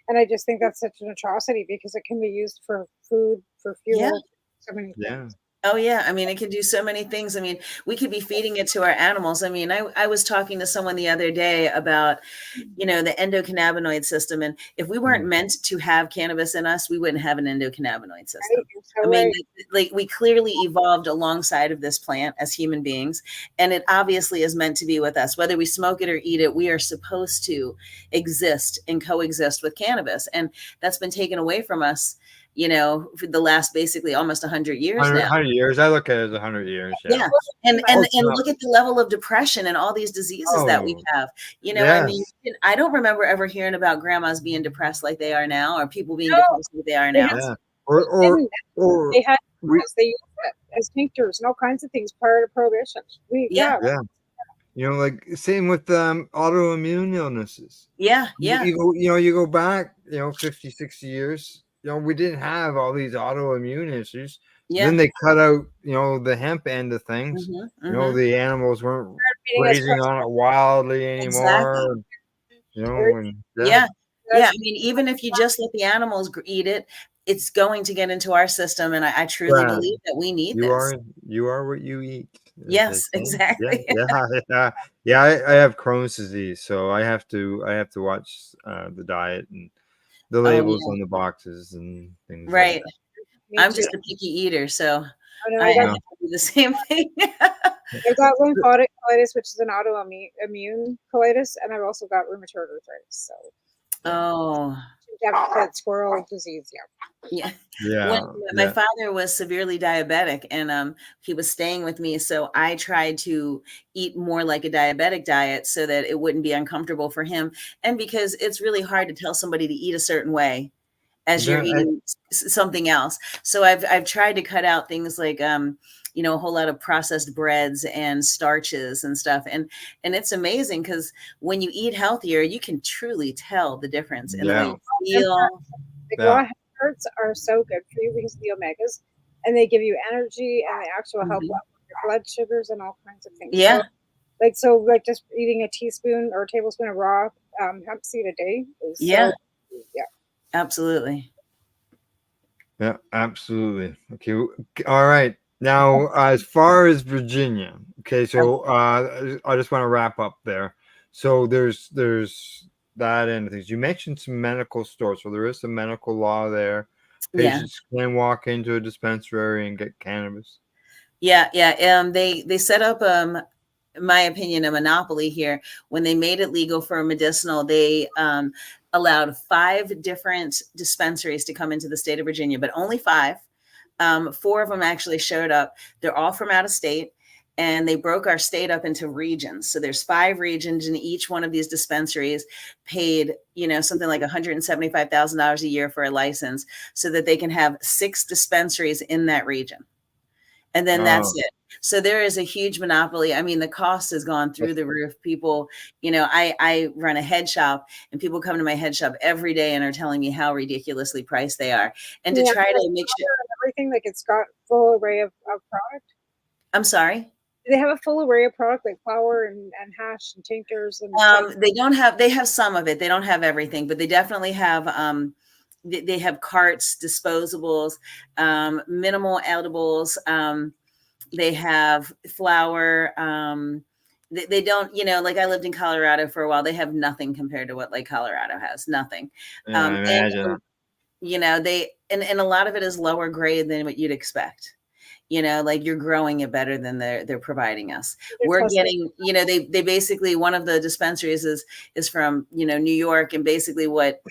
And I just think that's such an atrocity because it can be used for food, for fuel, so many things. Oh, yeah. I mean, it can do so many things. I mean, we could be feeding it to our animals. I mean, I was talking to someone the other day about, the endocannabinoid system. And if we weren't meant to have cannabis in us, we wouldn't have an endocannabinoid system. I mean, we clearly evolved alongside of this plant as human beings. And it obviously is meant to be with us. Whether we smoke it or eat it, we are supposed to exist and coexist with cannabis. And that's been taken away from us. For the last basically almost 100 years now. 100 years. I look at it as 100 years. Yeah. And look at the level of depression and all these diseases that we have. I mean, I don't remember ever hearing about grandmas being depressed like they are now or people being depressed like they are now. Yeah. Or they used it as tinctures and all kinds of things prior to prohibition. Same with autoimmune illnesses. Yeah. You go back, 50, 60 years. We didn't have all these autoimmune issues. Yeah. Then they cut out, the hemp end of things. The animals weren't grazing on it wildly anymore. Exactly. I mean, even if you just let the animals eat it, it's going to get into our system. And I truly believe that we need this. You are what you eat. Yes, exactly. I have Crohn's disease, so I have to watch the diet and the labels on the boxes and things. Right. I'm just a picky eater, so I have to do the same thing. I've got lymphatic colitis, which is an autoimmune colitis, and I've also got rheumatoid arthritis. So, too Deaf squirrel disease. Yeah. Yeah. My father was severely diabetic, and he was staying with me. So I tried to eat more like a diabetic diet so that it wouldn't be uncomfortable for him. And because it's really hard to tell somebody to eat a certain way as you're eating something else. So I've tried to cut out things like, a whole lot of processed breads and starches and stuff. And it's amazing because when you eat healthier, you can truly tell the difference in the way you feel. Raw hearts are so good for you because of the omegas, and they give you energy, and they actually help with your blood sugars and all kinds of things. Yeah. So just eating a teaspoon or a tablespoon of raw hemp seed a day is Absolutely. Yeah, absolutely. Okay. All right. Now, as far as Virginia, okay, so I just want to wrap up there. So there's that and things. You mentioned some medical stores, so there is some medical law there. Patients can walk into a dispensary and get cannabis. Yeah. They set up my opinion, a monopoly here. When they made it legal for medicinal, they allowed 5 different dispensaries to come into the state of Virginia, but only 5. 4 of them actually showed up. They're all from out of state, and they broke our state up into regions. So there's 5 regions, and each one of these dispensaries paid, something like $175,000 a year for a license so that they can have 6 dispensaries in that region. And then that's it. So there is a huge monopoly. I mean, the cost has gone through the roof. People, I run a head shop, and people come to my head shop every day and are telling me how ridiculously priced they are. And to try to make sure everything, like it's got full array of product. I'm sorry? Do they have a full array of product like flour and hash and tinctures? And they have some of it. They don't have everything, but they definitely have, they have carts, disposables, minimal edibles. They have flour. They don't, like I lived in Colorado for a while. They have nothing compared to what like Colorado has. Nothing. Yeah, I imagine. And a lot of it is lower grade than what you'd expect. Like you're growing it better than they're providing us. We're getting, they basically, one of the dispensaries is from, New York, and basically what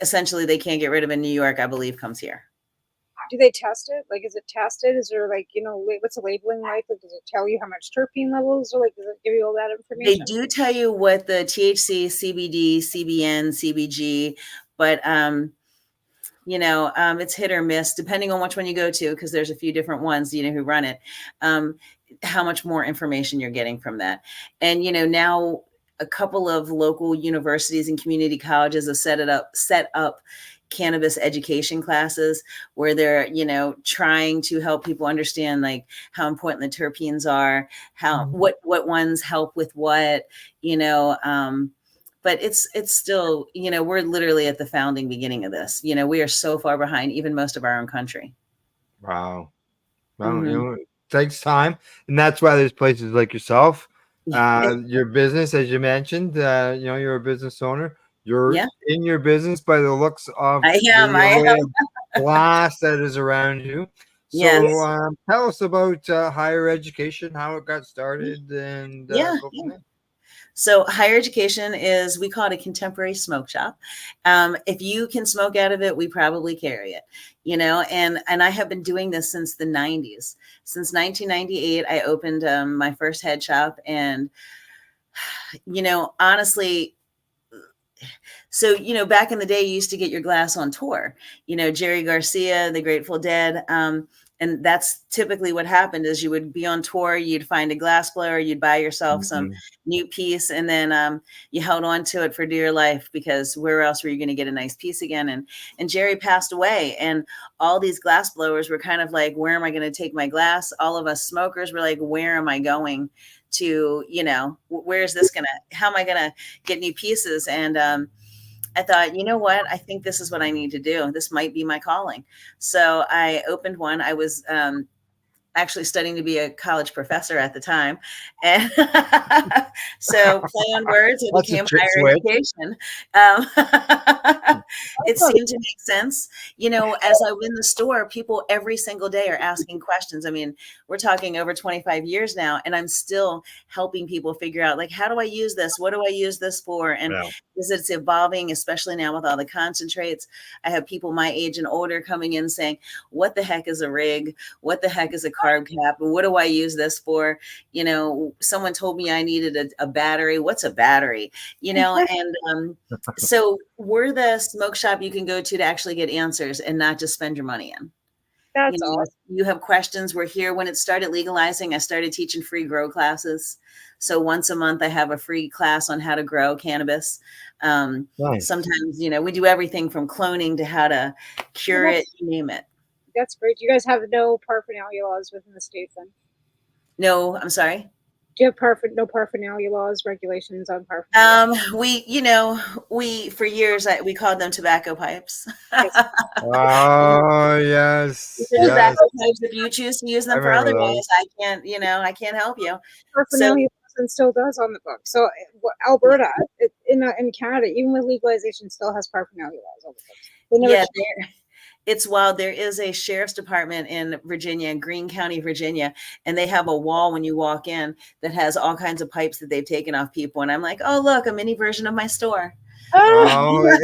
essentially they can't get rid of in New York, I believe, comes here. Do they test it? Like, is it tested? Is there what's the labeling like? Does it tell you how much terpene levels, or does it give you all that information? They do tell you what the THC, CBD, CBN, CBG, but it's hit or miss depending on which one you go to, because there's a few different ones, who run it, how much more information you're getting from that. And, now a couple of local universities and community colleges have set up cannabis education classes where they're, trying to help people understand like how important the terpenes are, how, what ones help with what, but it's still, we're literally at the founding beginning of this. We are so far behind even most of our own country. Wow. Well, it takes time, and that's why there's places like yourself, your business, as you mentioned, you're a business owner. You're in your business by the looks of the glass that is around you. So tell us about higher education, how it got started, and go from there. So higher education is, we call it a contemporary smoke shop. If you can smoke out of it, we probably carry it, and I have been doing this since the 90s. Since 1998, I opened my first head shop. And, honestly, so, back in the day, you used to get your glass on tour, Jerry Garcia, the Grateful Dead. And that's typically what happened is you would be on tour, you'd find a glass blower, you'd buy yourself some new piece, and then you held on to it for dear life, because where else were you going to get a nice piece again? And Jerry passed away, and all these glass blowers were kind of like, where am I going to take my glass? All of us smokers were like, where am I going to, where is this how am I going to get new pieces? And I thought, you know what? I think this is what I need to do. This might be my calling. So I opened one. I was actually studying to be a college professor at the time. And so play on words, it That's a became trick higher switch. education. It seemed to make sense. You know, as I win the store, people every single day are asking questions. I mean, we're talking over 25 years now, and I'm still helping people figure out, like, how do I use this? What do I use this for? And Yeah. is it's evolving, especially now with all the concentrates. I have people my age and older coming in saying, what the heck is a rig? What the heck is a carb cap? And what do I use this for? You know, someone told me I needed a battery. What's a battery? You know, and so we're the smoke shop you can go to actually get answers and not just spend your money in. That's You know, awesome. you have questions. We're here. When it started legalizing, I started teaching free grow classes. So once a month, I have a free class on how to grow cannabis. Nice. Sometimes, you know, we do everything from cloning to how to cure it, you name it. That's great. You guys have no paraphernalia laws within the state then? No, I'm sorry. Do you have no paraphernalia laws, regulations on paraphernalia? We for years we called them tobacco pipes. Oh yes, yes. Tobacco pipes. If you choose to use I them for remember otherwise, those. I can't help you. Paraphernalia and still does on the book. So Alberta, in Canada, even with legalization, still has paraphernalia laws on the books. They never It's wild. There is a sheriff's department in Virginia, in Greene County, Virginia, and they have a wall when you walk in that has all kinds of pipes that they've taken off people. And I'm like, oh, look, a mini version of my store. Oh,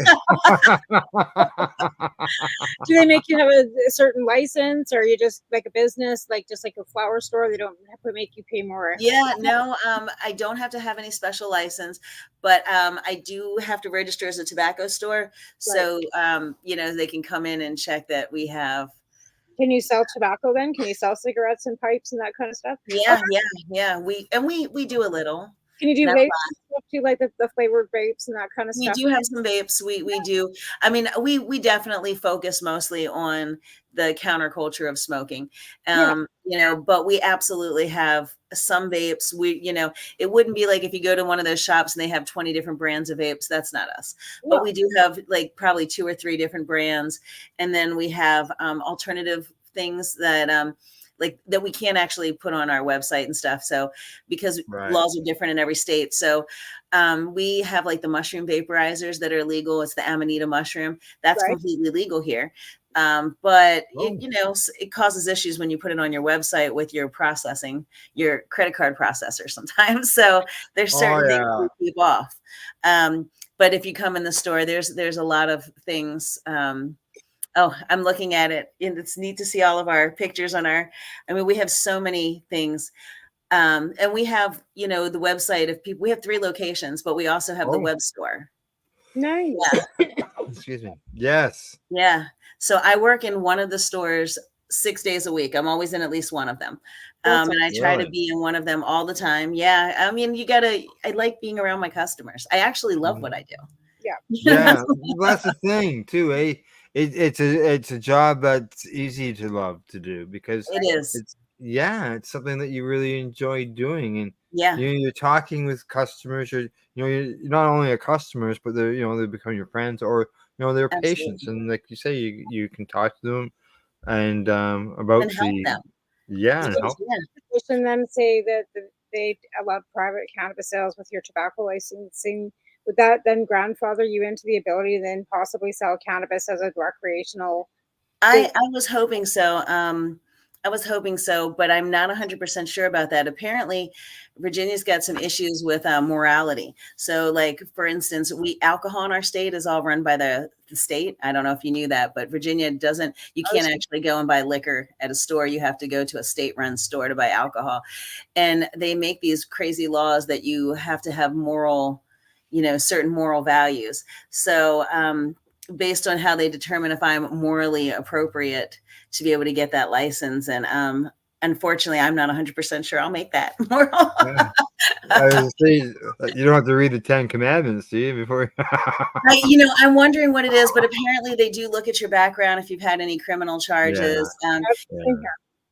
do they make you have a certain license, or are you just like a business, like just like a flower store? They don't have to make you pay more. Yeah, no, I don't have to have any special license, but I do have to register as a tobacco store. So, you know, they can come in and check that we have. Can you sell tobacco then? Can you sell cigarettes and pipes and that kind of stuff? Yeah, yeah. We do a little. Can you do vapes stuff too, like the flavored vapes and that kind of stuff? We do have some vapes. We do. I mean, we definitely focus mostly on the counterculture of smoking. You know, but we absolutely have some vapes. You know, it wouldn't be like if you go to one of those shops and they have 20 different brands of vapes. That's not us. But we do have like probably 2 or 3 different brands. And then we have alternative things that like that we can't actually put on our website and stuff. So because laws are different in every state. So we have like the mushroom vaporizers that are legal. It's the Amanita mushroom. That's completely legal here. But you know, it causes issues when you put it on your website with your processing, your credit card processor sometimes. So there's certain things we keep off. But if you come in the store, there's a lot of things. Oh, I'm looking at it, and it's neat to see all of our pictures on I mean, we have so many things. And we have, you know, the website of people. We have 3 locations, but we also have the web store. Nice. Yeah. Excuse me. Yes. Yeah. So I work in one of the stores 6 days a week. I'm always in at least one of them. And I try to be in one of them all the time. Yeah. I mean, I like being around my customers. I actually love what I do. Yeah. Yeah. That's the thing too, eh? It's a job that's easy to love to do because it is. It's something that you really enjoy doing, and you're talking with customers. You're not only a customers, but they become your friends, or they're patients, and like you say, you can talk to them and about and help them. And help. And then say that they allow private cannabis sales with your tobacco licensing. Would that then grandfather you into the ability to then possibly sell cannabis as a recreational? I was hoping so. But I'm not 100% sure about that. Apparently, Virginia's got some issues with morality. So, like, for instance, alcohol in our state is all run by the state. I don't know if you knew that, but Virginia doesn't. You can't actually go and buy liquor at a store. You have to go to a state-run store to buy alcohol. And they make these crazy laws that you have to have certain moral values. So based on how they determine if I'm morally appropriate to be able to get that license. And unfortunately, I'm not 100% sure I'll make that moral. I was saying, you don't have to read the 10 Commandments, do you? Before I'm wondering what it is, but apparently they do look at your background if you've had any criminal charges.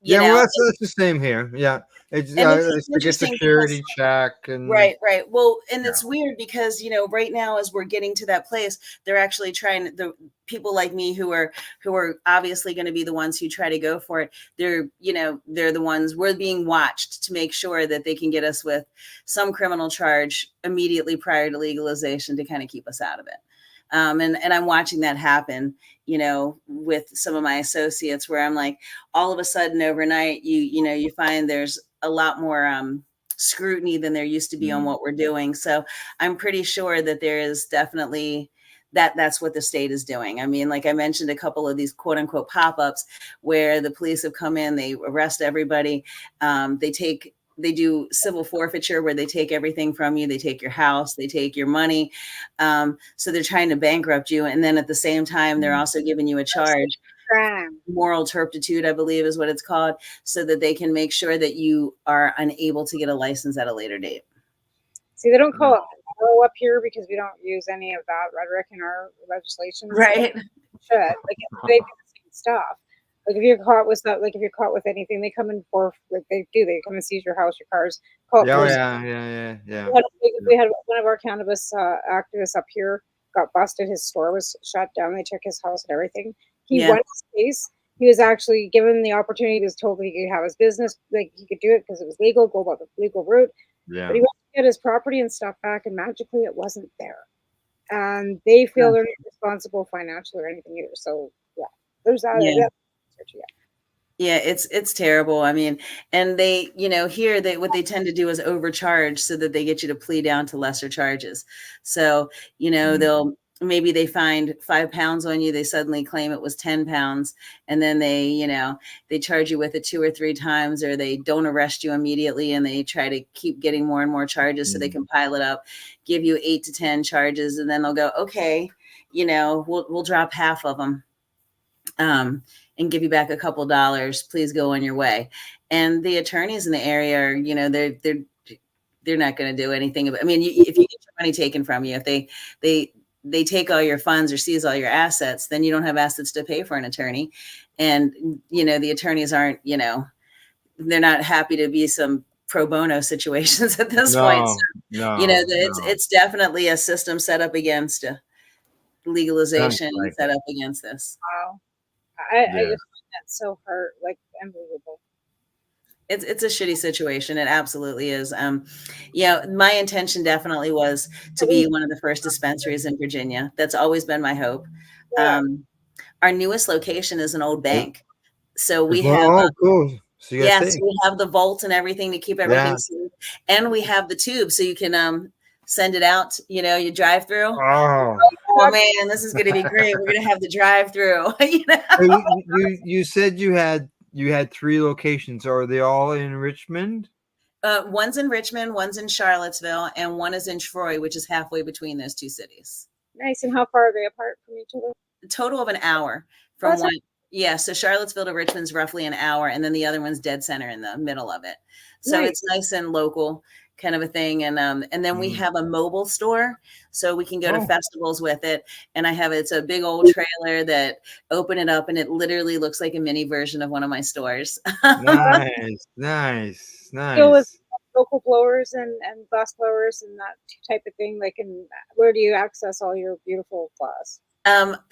you Well, know, that's the same here. Yeah, and it's it's like a interesting because security check and right. Well, and yeah. it's weird because, right now as we're getting to that place, they're actually trying the people like me who are obviously going to be the ones who try to go for it. They're the ones we're being watched to make sure that they can get us with some criminal charge immediately prior to legalization to kind of keep us out of it. And I'm watching that happen, with some of my associates where I'm like, all of a sudden overnight, you find there's a lot more, scrutiny than there used to be on what we're doing. So I'm pretty sure that there is definitely that's what the state is doing. I mean, like I mentioned, a couple of these quote unquote pop-ups where the police have come in, they arrest everybody. They do civil forfeiture where they take everything from you. They take your house, they take your money. So they're trying to bankrupt you. And then at the same time, they're also giving you a charge. Moral turpitude, I believe is what it's called, so that they can make sure that you are unable to get a license at a later date. See, they don't call it moral up here because we don't use any of that rhetoric in our legislation. Right. So should. Like, they do the same stuff. Like, if you're caught with stuff, like if you're caught with anything, they come in for, like they come and seize your house, your cars. Call it Yeah. We had one of our cannabis activists up here got busted. His store was shut down. They took his house and everything. He won his case. He was actually given the opportunity. He was told that he could have his business, like he could do it because it was legal, go about the legal route. Yeah. But he went to get his property and stuff back, and magically it wasn't there. And they feel they're not responsible financially or anything either. So yeah, there's that. Yeah, it's terrible. I mean, and they, here what they tend to do is overcharge so that they get you to plea down to lesser charges. So, maybe they find 5 pounds on you. They suddenly claim it was 10 pounds. And then they charge you with it 2 or 3 times, or they don't arrest you immediately. And they try to keep getting more and more charges so they can pile it up, give you 8 to 10 charges. And then they'll go, okay, we'll drop half of them. And give you back a couple dollars, please go on your way. And the attorneys in the area are, they're not going to do anything about, I mean, if you get your money taken from you, if they take all your funds or seize all your assets, then you don't have assets to pay for an attorney. And, the attorneys aren't, they're not happy to be some pro bono situations at this point. So, it's definitely a system set up against legalization, set up against this. Wow. I just find that so hard, like unbelievable. It's a shitty situation. It absolutely is. My intention definitely was to be one of the first dispensaries in Virginia. That's always been my hope. Yeah. Our newest location is an old bank. So we have cool. So so we have the vault and everything to keep everything safe. And we have the tube so you can send it out, you drive through. Oh man, this is going to be great. We're going to have the drive through. You said you had 3 locations. Are they all in Richmond? One's in Richmond, one's in Charlottesville, and one is in Troy, which is halfway between those 2 cities. Nice. And how far are they apart from each other? A total of an hour from one. Yeah, so Charlottesville to Richmond's roughly an hour, and then the other one's dead center in the middle of it. So it's nice and local kind of a thing. And then we have a mobile store, so we can go to festivals with it. And it's a big old trailer that open it up and it literally looks like a mini version of one of my stores. Nice. So with local blowers and glass blowers and that type of thing, like, where do you access all your beautiful glass?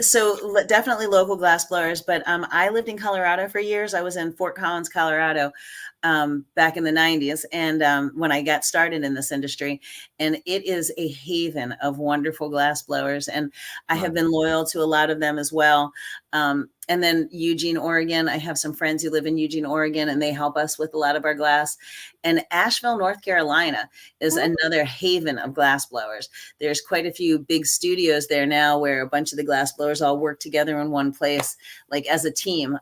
So definitely local glass blowers, but I lived in Colorado for years. I was in Fort Collins, Colorado, back in the 90s. And when I got started in this industry, and it is a haven of wonderful glass blowers. And I have been loyal to a lot of them as well. And then Eugene, Oregon, I have some friends who live in Eugene, Oregon, and they help us with a lot of our glass. And Asheville, North Carolina is another haven of glass blowers. There's quite a few big studios there now where a bunch of the glass blowers all work together in one place, like as a team,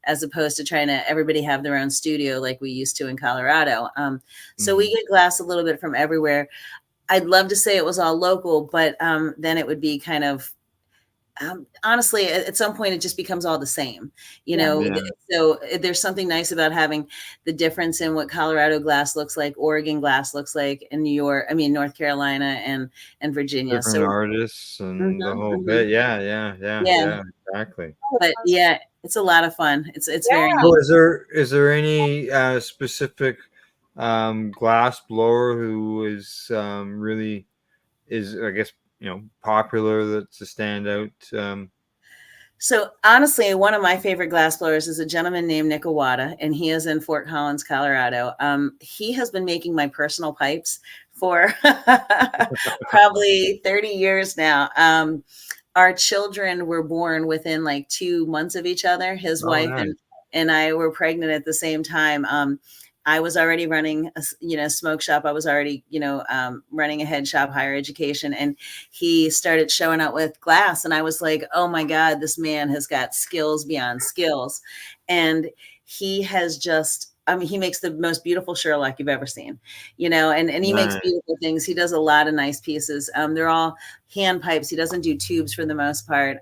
as opposed to trying to everybody have their own studio like we used to in Colorado. So we get glass a little bit from everywhere. I'd love to say it was all local, but then it would be kind of, honestly, at some point, it just becomes all the same, So there's something nice about having the difference in what Colorado glass looks like, Oregon glass looks like, and North Carolina and Virginia. Different artists and the whole bit. Yeah, exactly. But It's a lot of fun. It's very Yeah. neat. So is there any specific glass blower who is really is, I guess, popular, that's a standout? So honestly, one of my favorite glass blowers is a gentleman named Nick Awada, and he is in Fort Collins, Colorado. He has been making my personal pipes for probably 30 years now. Our children were born within like 2 months of each other. His wife Nice. and I were pregnant at the same time. I was already running a smoke shop. I was already, running a head shop, higher education. And he started showing up with glass. And I was like, oh my God, this man has got skills beyond skills. And he has he makes the most beautiful Sherlock you've ever seen, and he makes beautiful things. He does a lot of nice pieces. They're all hand pipes. He doesn't do tubes for the most part.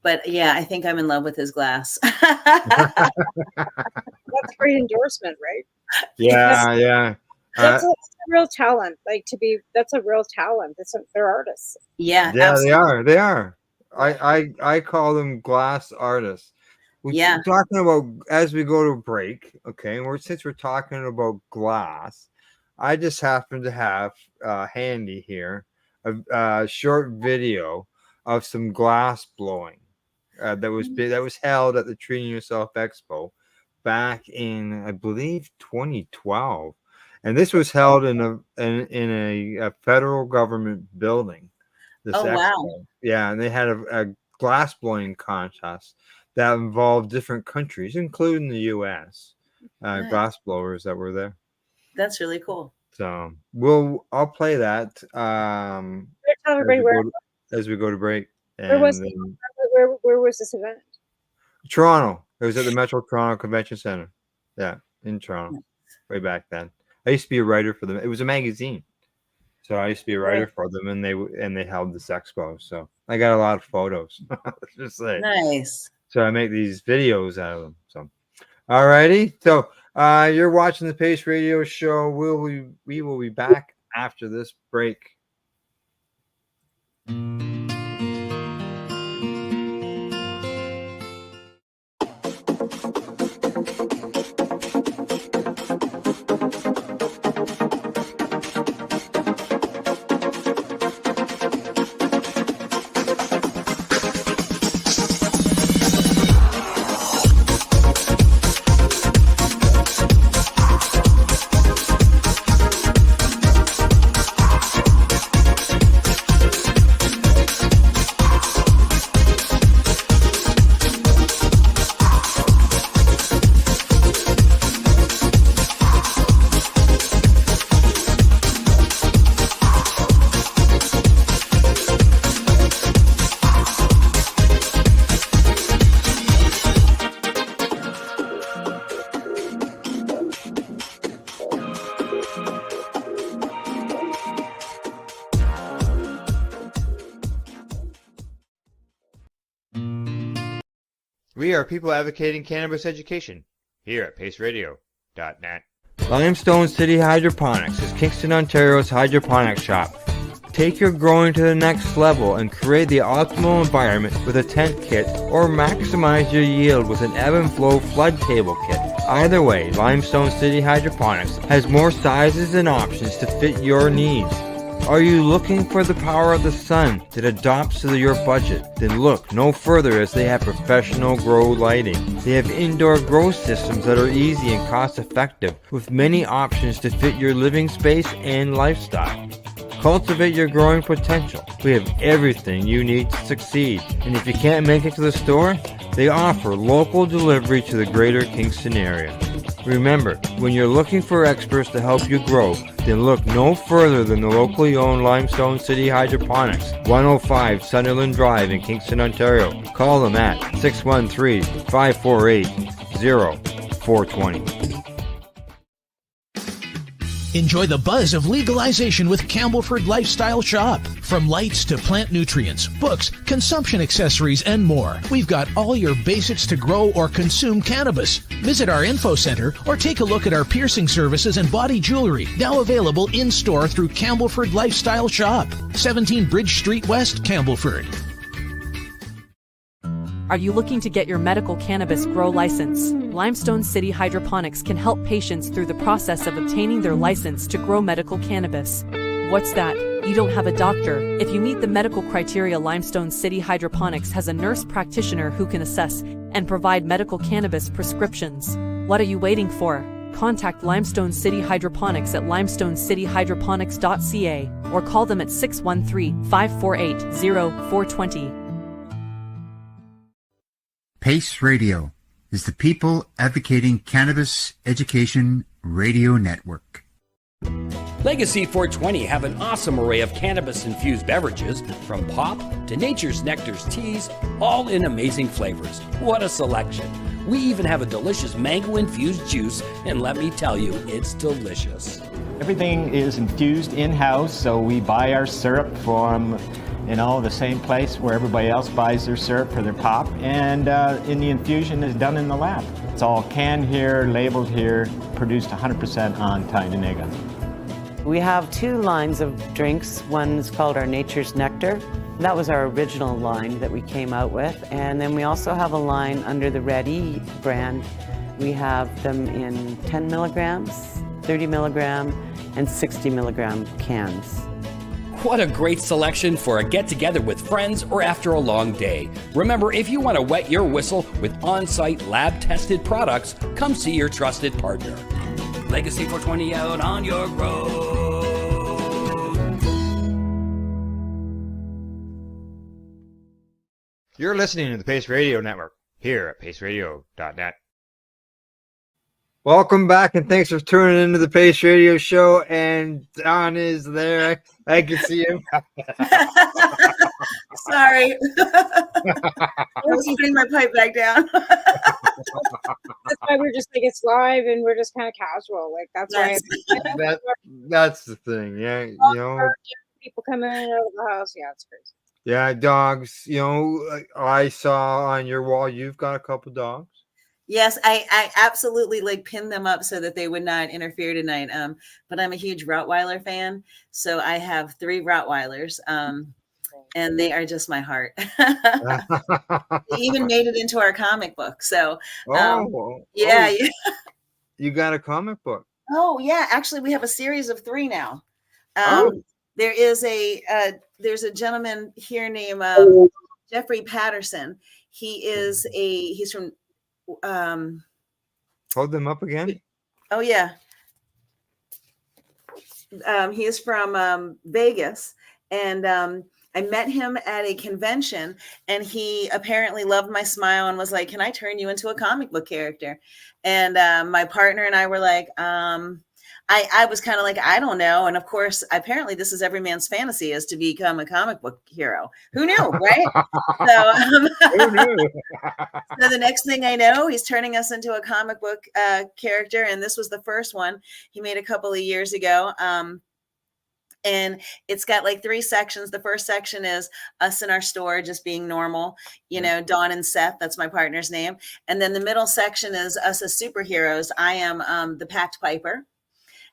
But yeah, I think I'm in love with his glass. That's a great endorsement, right? Yeah. That's a real talent. That's a real talent. They're artists. Yeah, absolutely. They are. I call them glass artists. We're talking about, as we go to break, okay, since we're talking about glass, I just happen to have handy here a short video of some glass blowing that was held at the Treating Yourself Expo back in, I believe, 2012, and this was held in a federal government building. This expo. Wow! Yeah, and they had a glass blowing contest that involved different countries, including the U.S. Nice. Glass blowers that were there. That's really cool. So I'll play that Tell everybody as we go to break. Where was this event? Toronto. It was at the Metro Toronto Convention Center. Yeah, in Toronto, way back then. I used to be a writer for them. It was a magazine, so I used to be a writer for them, and they held this expo. So I got a lot of photos. Let's just say. Nice. So I make these videos out of them. So, alrighty. So you're watching the Pace Radio Show. We will be back after this break. We are people advocating cannabis education here at paceradio.net. Limestone City Hydroponics is Kingston, Ontario's hydroponics shop. Take your growing to the next level and create the optimal environment with a tent kit, or maximize your yield with an ebb and flow flood table kit. Either way, Limestone City Hydroponics has more sizes and options to fit your needs. Are you looking for the power of the sun that adapts to your budget? Then look no further, as they have professional grow lighting. They have indoor grow systems that are easy and cost effective, with many options to fit your living space and lifestyle. Cultivate your growing potential. We have everything you need to succeed. And if you can't make it to the store, they offer local delivery to the greater Kingston area. Remember, when you're looking for experts to help you grow, then look no further than the locally owned Limestone City Hydroponics, 105 Sunderland Drive in Kingston, Ontario. Call them at 613-548-0420. Enjoy the buzz of legalization with Campbellford Lifestyle Shop. From lights to plant nutrients, books, consumption accessories, and more, we've got all your basics to grow or consume cannabis. Visit our info center or take a look at our piercing services and body jewelry, now available in-store through Campbellford Lifestyle Shop, 17 Bridge Street West, Campbellford. Are you looking to get your medical cannabis grow license? Limestone City Hydroponics can help patients through the process of obtaining their license to grow medical cannabis. What's that? You don't have a doctor. If you meet the medical criteria, Limestone City Hydroponics has a nurse practitioner who can assess and provide medical cannabis prescriptions. What are you waiting for? Contact Limestone City Hydroponics at limestonecityhydroponics.ca or call them at 613-548-0420. PACE Radio is the People Advocating Cannabis Education Radio Network. Legacy 420 have an awesome array of cannabis-infused beverages, from pop to Nature's Nectar's teas, all in amazing flavors. What a selection! We even have a delicious mango-infused juice, and let me tell you, it's delicious. Everything is infused in-house, so we buy our syrup from the same place where everybody else buys their syrup for their pop, and the infusion is done in the lab. It's all canned here, labeled here, produced 100% on Tynaniga. We have two lines of drinks. One's called our Nature's Nectar. That was our original line that we came out with. And then we also have a line under the Ready brand. We have them in 10 milligrams, 30 milligram, and 60 milligram cans. What a great selection for a get-together with friends or after a long day. Remember, if you want to wet your whistle with on-site lab-tested products, come see your trusted partner. Legacy 420 out on your road. You're listening to the Pace Radio Network here at paceradio.net. Welcome back, and thanks for tuning into the Pace Radio Show. And Don is there. I can see him. Sorry. I was putting my pipe back down. That's why we're just like, it's live and we're just kind of casual. Like, that's why. That's the thing. Yeah. People come in and out of the house. Yeah, it's crazy. Yeah, dogs. I saw on your wall you've got a couple dogs. Yes, I absolutely pinned them up so that they would not interfere tonight. But I'm a huge Rottweiler fan, so I have 3 Rottweilers, and they are just my heart. They even made it into our comic book. So, yeah. You got a comic book? Oh yeah, actually, we have a series of 3 now. There is there's a gentleman here named Jeffrey Patterson. He's from. Hold them up again. Oh yeah. He is from Vegas, and I met him at a convention, and he apparently loved my smile and was like, "Can I turn you into a comic book character?" And my partner and I were like, I was kind of like, I don't know. And of course, apparently this is every man's fantasy, is to become a comic book hero. Who knew, right? Who knew? So the next thing I know, he's turning us into a comic book character. And this was the first one he made a couple of years ago. And it's got 3 sections. The first section is us in our store, just being normal, Dawn and Seth, that's my partner's name. And then the middle section is us as superheroes. I am the Packed Piper,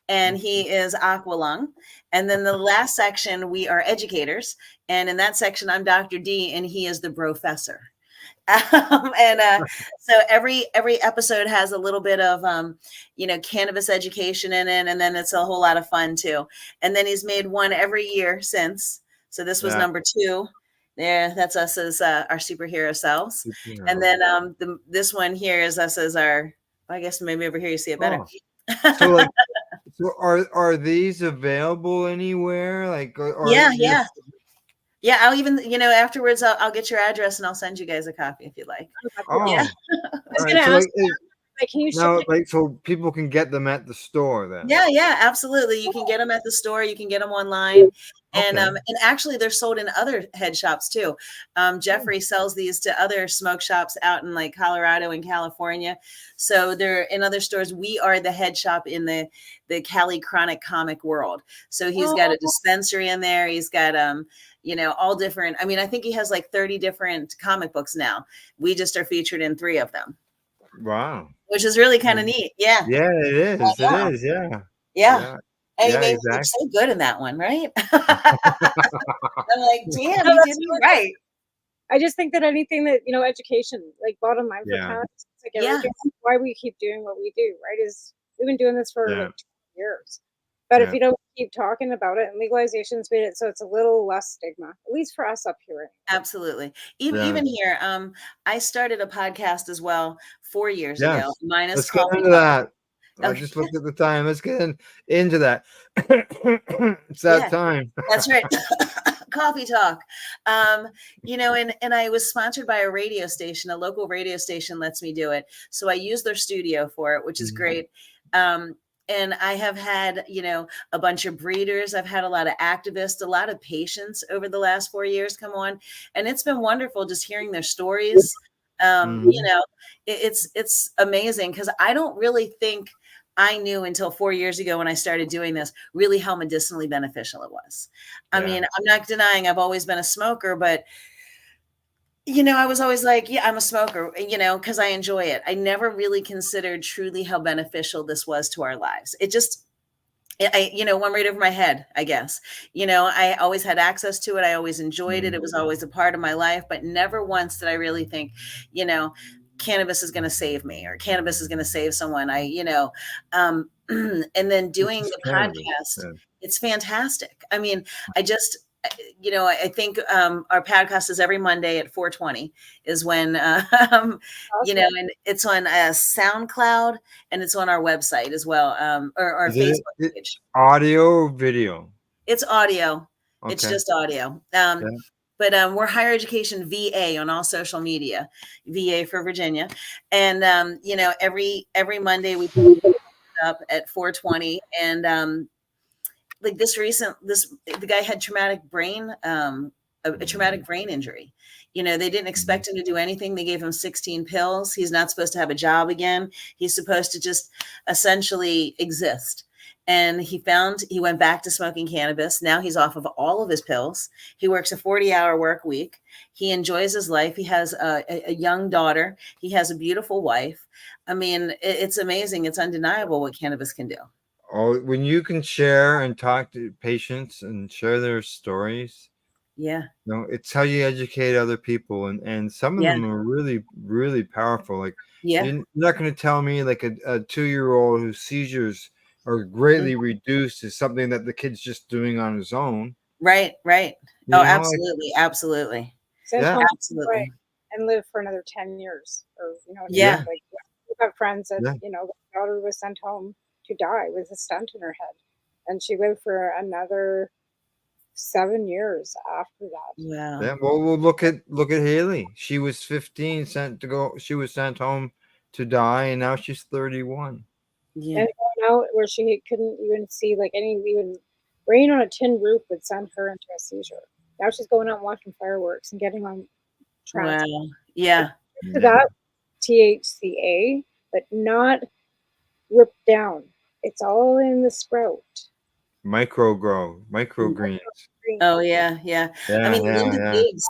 and he is Aqualung. And then the last section, we are educators. And in that section, I'm Dr. D, and he is the Professor. So every episode has a little bit of, cannabis education in it. And then it's a whole lot of fun too. And then he's made one every year since. So this was number 2. There, that's us as our superhero selves. And then this one here is us as our, I guess maybe over here you see it better. So so are these available anywhere? Yeah, I'll even, afterwards I'll get your address and I'll send you guys a copy if you like. Oh, yeah. I was going to ask, can you so people can get them at the store then? Yeah, absolutely. You can get them at the store. You can get them online. And and actually they're sold in other head shops too. Jeffrey sells these to other smoke shops out in Colorado and California. So they're in other stores. We are the head shop in the Cali chronic comic world. So he's got a dispensary in there. He's got all different. I mean, I think he has 30 different comic books now. We just are featured in 3 of them. Wow. Which is really kind of neat. Yeah. Yeah, it is. It is. Yeah. And he made me look so good in that one, right? I'm like, damn, he did it right. I just think that anything that, education, like bottom line for Yeah. cannabis, like Yeah. everything, why we keep doing what we do, right? Is we've been doing this for Yeah. like 2 years. But if Yeah. you don't keep talking about it, and legalization's made it so it's a little less stigma, at least for us up here. Absolutely. Even Yeah. even here, I started a podcast as well 4 years ago. Yes. Mine is Let's get Coffee into Talk. that. I Okay. just looked at the time. Let's get into that. It's Yeah. that time. That's right. Coffee Talk. And I was sponsored by a radio station. A local radio station lets me do it. So I use their studio for it, which is great. And I have had, a bunch of breeders. I've had a lot of activists, a lot of patients over the last 4 years come on. And it's been wonderful just hearing their stories. It's amazing because I don't really think I knew until 4 years ago when I started doing this really how medicinally beneficial it was. I mean, I'm not denying I've always been a smoker, but I was always like, yeah, I'm a smoker, because I enjoy it. I never really considered truly how beneficial this was to our lives. It just, went right over my head, I guess. I always had access to it. I always enjoyed it. It was always a part of my life, but never once did I really think, cannabis is going to save me or cannabis is going to save someone. And then doing the podcast, it's fantastic. I mean, I think our podcast is every Monday at 4:20 is when, and it's on SoundCloud and it's on our website as well, or our Facebook page. Audio or video? It's audio. Okay. It's just audio. But we're Higher Education VA on all social media, VA for Virginia. And, every Monday we put it up at 4:20 and, like the guy had traumatic brain, a traumatic brain injury. They didn't expect him to do anything. They gave him 16 pills. He's not supposed to have a job again. He's supposed to just essentially exist. And he went back to smoking cannabis. Now he's off of all of his pills. He works a 40-hour work week. He enjoys his life. He has a young daughter. He has a beautiful wife. I mean, it's amazing. It's undeniable what cannabis can do. Oh, when you can share and talk to patients and share their stories. Yeah. It's how you educate other people. And some of them are really, really powerful. Like, you're not going to tell me like a 2-year-old whose seizures are greatly reduced is something that the kid's just doing on his own. Right. Absolutely. Absolutely. Absolutely. And live for another 10 years. Or, yeah. Like, we've got friends that, the daughter was sent home to die with a stent in her head. And she lived for another 7 years after that. Yeah. Well, look at Haley. She was 15, she was sent home to die, and now she's 31. Yeah. And going out where she couldn't even see like even rain on a tin roof would send her into a seizure. Now she's going out and watching fireworks and getting on trams. Wow. Yeah. To that THCA, but not ripped down. It's all in the sprout. Microgreens. Oh yeah. I mean, Linda Biggs.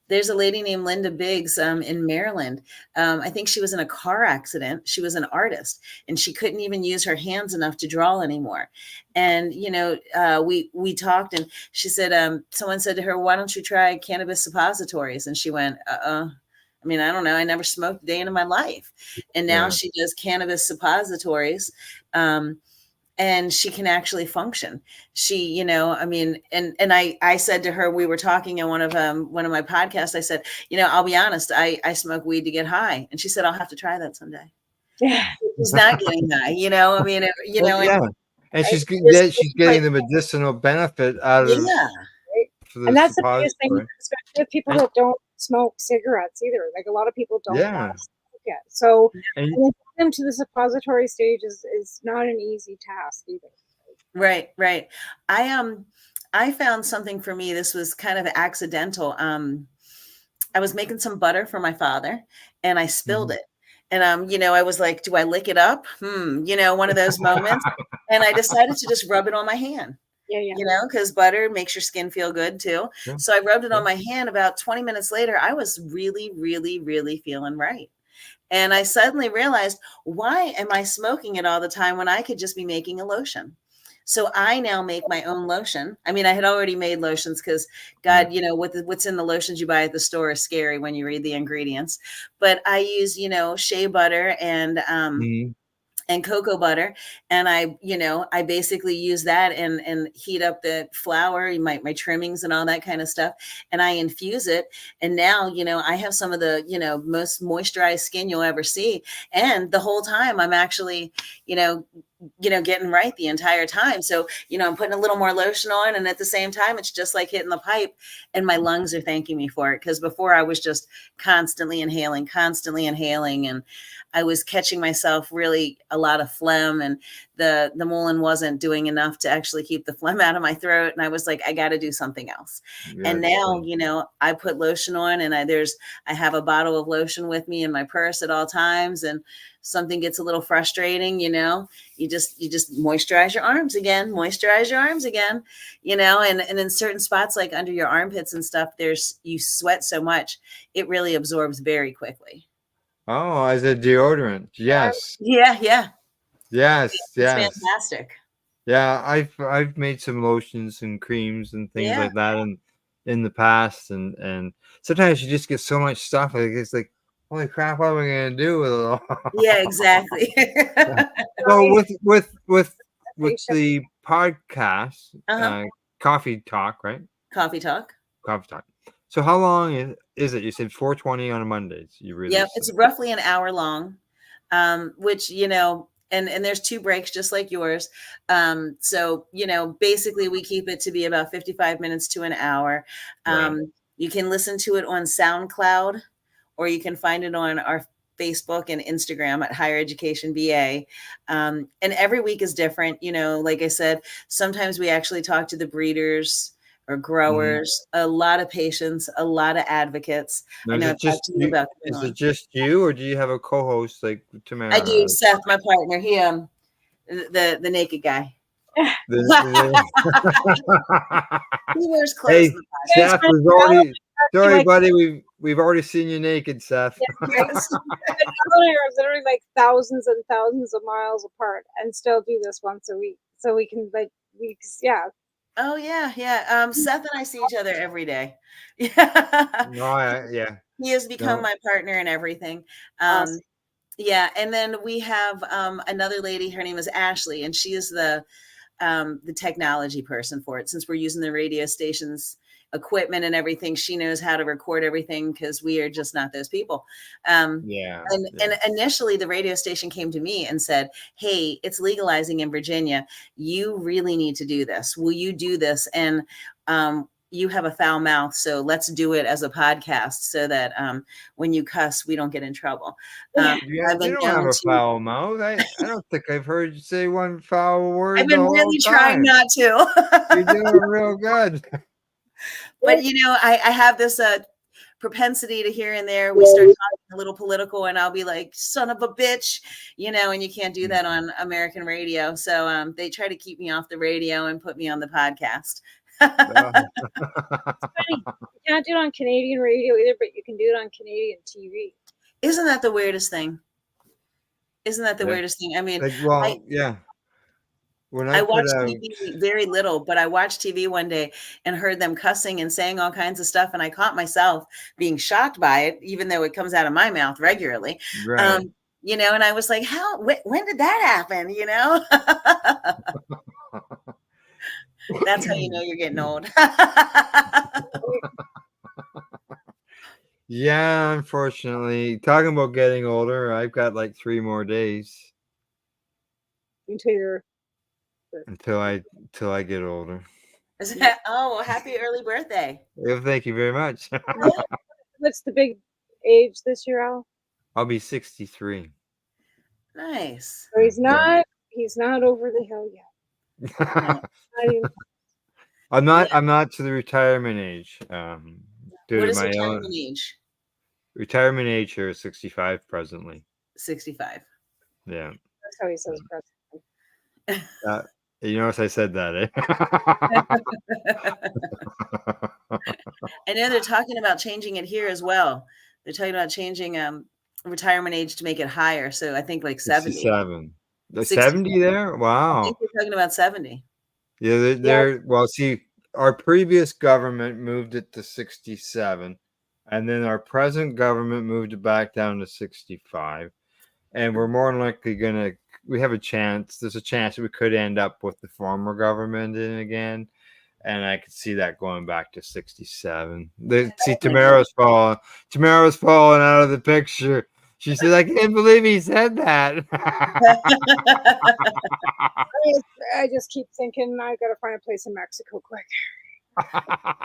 There's a lady named Linda Biggs in Maryland. I think she was in a car accident. She was an artist and she couldn't even use her hands enough to draw anymore. And, we talked and she said, someone said to her, why don't you try cannabis suppositories? And she went, I mean, I don't know. I never smoked a day in my life. And now she does cannabis suppositories. And she can actually function. She, I mean, and I said to her, we were talking in one of my podcasts. I said, I'll be honest, I smoke weed to get high. And she said, I'll have to try that someday. Yeah. She's not getting high, I mean, and she's getting the medicinal benefit out of and that's the biggest thing, especially with people that don't smoke cigarettes either. Like a lot of people don't want to smoke it. So getting them to the suppository stage is not an easy task either. Right. I found something for me. This was kind of accidental. I was making some butter for my father and I spilled it. And, I was like, do I lick it up? One of those moments. And I decided to just rub it on my hand. Yeah. Because butter makes your skin feel good too. Yeah. So I rubbed it on my hand. About 20 minutes later, I was really, really, really feeling right. And I suddenly realized, why am I smoking it all the time when I could just be making a lotion? So I now make my own lotion. I mean, I had already made lotions because God, what's in the lotions you buy at the store is scary when you read the ingredients. But I use, shea butter and cocoa butter. And I basically use that and heat up the flour, my trimmings and all that kind of stuff. And I infuse it. And now, I have some of the, most moisturized skin you'll ever see. And the whole time I'm actually, getting right the entire time. So, I'm putting a little more lotion on, and at the same time, it's just like hitting the pipe, and my lungs are thanking me for it. Because before I was just constantly inhaling. And I was catching myself really a lot of phlegm, and the Mullen wasn't doing enough to actually keep the phlegm out of my throat. And I was like, I got to do something else. And now, I put lotion on, and I have a bottle of lotion with me in my purse at all times. And something gets a little frustrating, you just moisturize your arms again, and in certain spots, like under your armpits and stuff, you sweat so much, it really absorbs very quickly. Oh, as a deodorant. Yes. Yeah. Yes. It's fantastic. Yeah, I've made some lotions and creams and things like that in the past, and sometimes you just get so much stuff. Like it's like, holy crap, what am I gonna do with it all? Yeah, exactly. Well, with the podcast, Coffee Talk, right? Coffee Talk. So how long is it? You said 4:20 on Mondays. You really? Yep, it's roughly an hour long, which and there's 2 breaks just like yours. So basically we keep it to be about 55 minutes to an hour. Right. You can listen to it on SoundCloud, or you can find it on our Facebook and Instagram at Higher Education VA. And every week is different. Like I said, sometimes we actually talk to the breeders or growers, a lot of patients, a lot of advocates. Now, I know I've talked to you about that. Is it just you, or do you have a co-host like Tamara? I do. Seth, my partner, he the naked guy. He wears clothes. Hey, Seth, sorry, buddy. We've already seen you naked, Seth. Yeah, are literally like thousands and thousands of miles apart, and still do this once a week, so we can Oh yeah. Seth and I see each other every day. Yeah. He has become my partner in everything. Awesome. Yeah, and then we have another lady. Her name is Ashley, and she is the technology person for it. Since we're using the radio station's equipment and everything, she knows how to record everything because we are just not those people. And initially the radio station came to me and said, hey, it's legalizing in Virginia. You really need to do this. Will you do this? And you have a foul mouth, so let's do it as a podcast so that when you cuss, we don't get in trouble. You don't have a foul mouth. I don't think I've heard you say one foul word. I've been really trying not to. You're doing real good. But I have this propensity to here and there we start talking a little political, and I'll be like, son of a bitch, and you can't do that on American radio. So they try to keep me off the radio and put me on the podcast. It's funny. You can't do it on Canadian radio either, but you can do it on Canadian TV. Isn't that the weirdest thing? I mean, yeah. When I watched TV very little, but I watched TV one day and heard them cussing and saying all kinds of stuff. And I caught myself being shocked by it, even though it comes out of my mouth regularly. Right. And I was like, when did that happen? That's how you know you're getting old. Yeah, unfortunately. Talking about getting older, I've got like 3 more days until I get older. Happy early birthday. Well, thank you very much. What's the big age this year, Al? I'll be 63. Nice. So he's not over the hill yet. I'm not to the retirement age. What is retirement age? Retirement age here is 65 presently. 65. Yeah. That's how he says presently. You notice I said that, eh? I know they're talking about changing it here as well. They're talking about changing retirement age to make it higher. So I think like 70. 67. 70 there? Wow. I think they're talking about 70. Yeah, they're well. See, our previous government moved it to 67, and then our present government moved it back down to 65. And we're more than likely gonna. We have a chance. There's a chance that we could end up with the former government in again, and I could see that going back to 67. See, Tamara's falling out of the picture. She said, "I can't believe he said that." I just keep thinking I gotta find a place in Mexico quick. I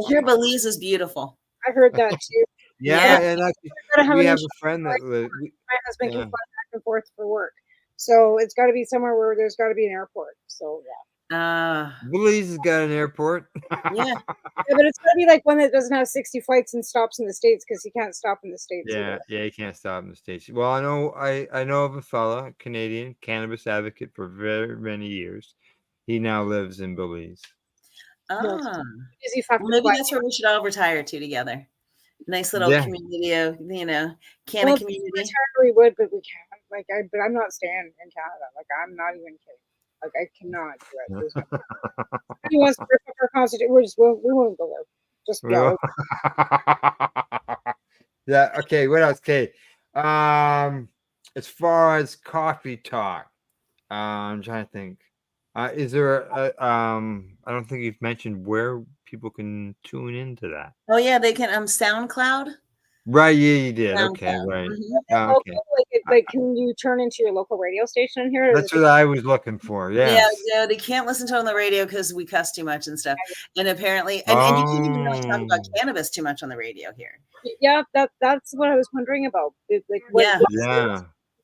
hear Belize is beautiful. I heard that too. Yeah, and actually, we have a friend that lives. My husband can fly back and forth for work, so it's got to be somewhere where there's got to be an airport. So Belize has got an airport. Yeah, but it's got to be like one that doesn't have 60 flights and stops in the States, because you can't stop in the States. Yeah, you can't stop in the States. Well, I know of a fella, Canadian cannabis advocate for very many years. He now lives in Belize. Well, maybe that's where we should all retire to together. Nice little community of, canna community. We would, but we can't. But I'm not staying in Canada. I'm not even kidding. I cannot do it. He wants to rip up our constitution. We won't go there. Just go. Yeah. Okay. What else? Okay. As far as coffee talk, I'm trying to think. Is there I don't think you've mentioned where people can tune into that. Oh yeah, they can SoundCloud. Right, yeah, you did. SoundCloud. Okay, right. Mm-hmm. Okay. Can you turn into your local radio station here? That's what I was looking for. Yeah. Yeah, no, they can't listen to it on the radio because we cuss too much and stuff. And apparently, and you can't even really talk about cannabis too much on the radio here. Yeah, that's what I was wondering about.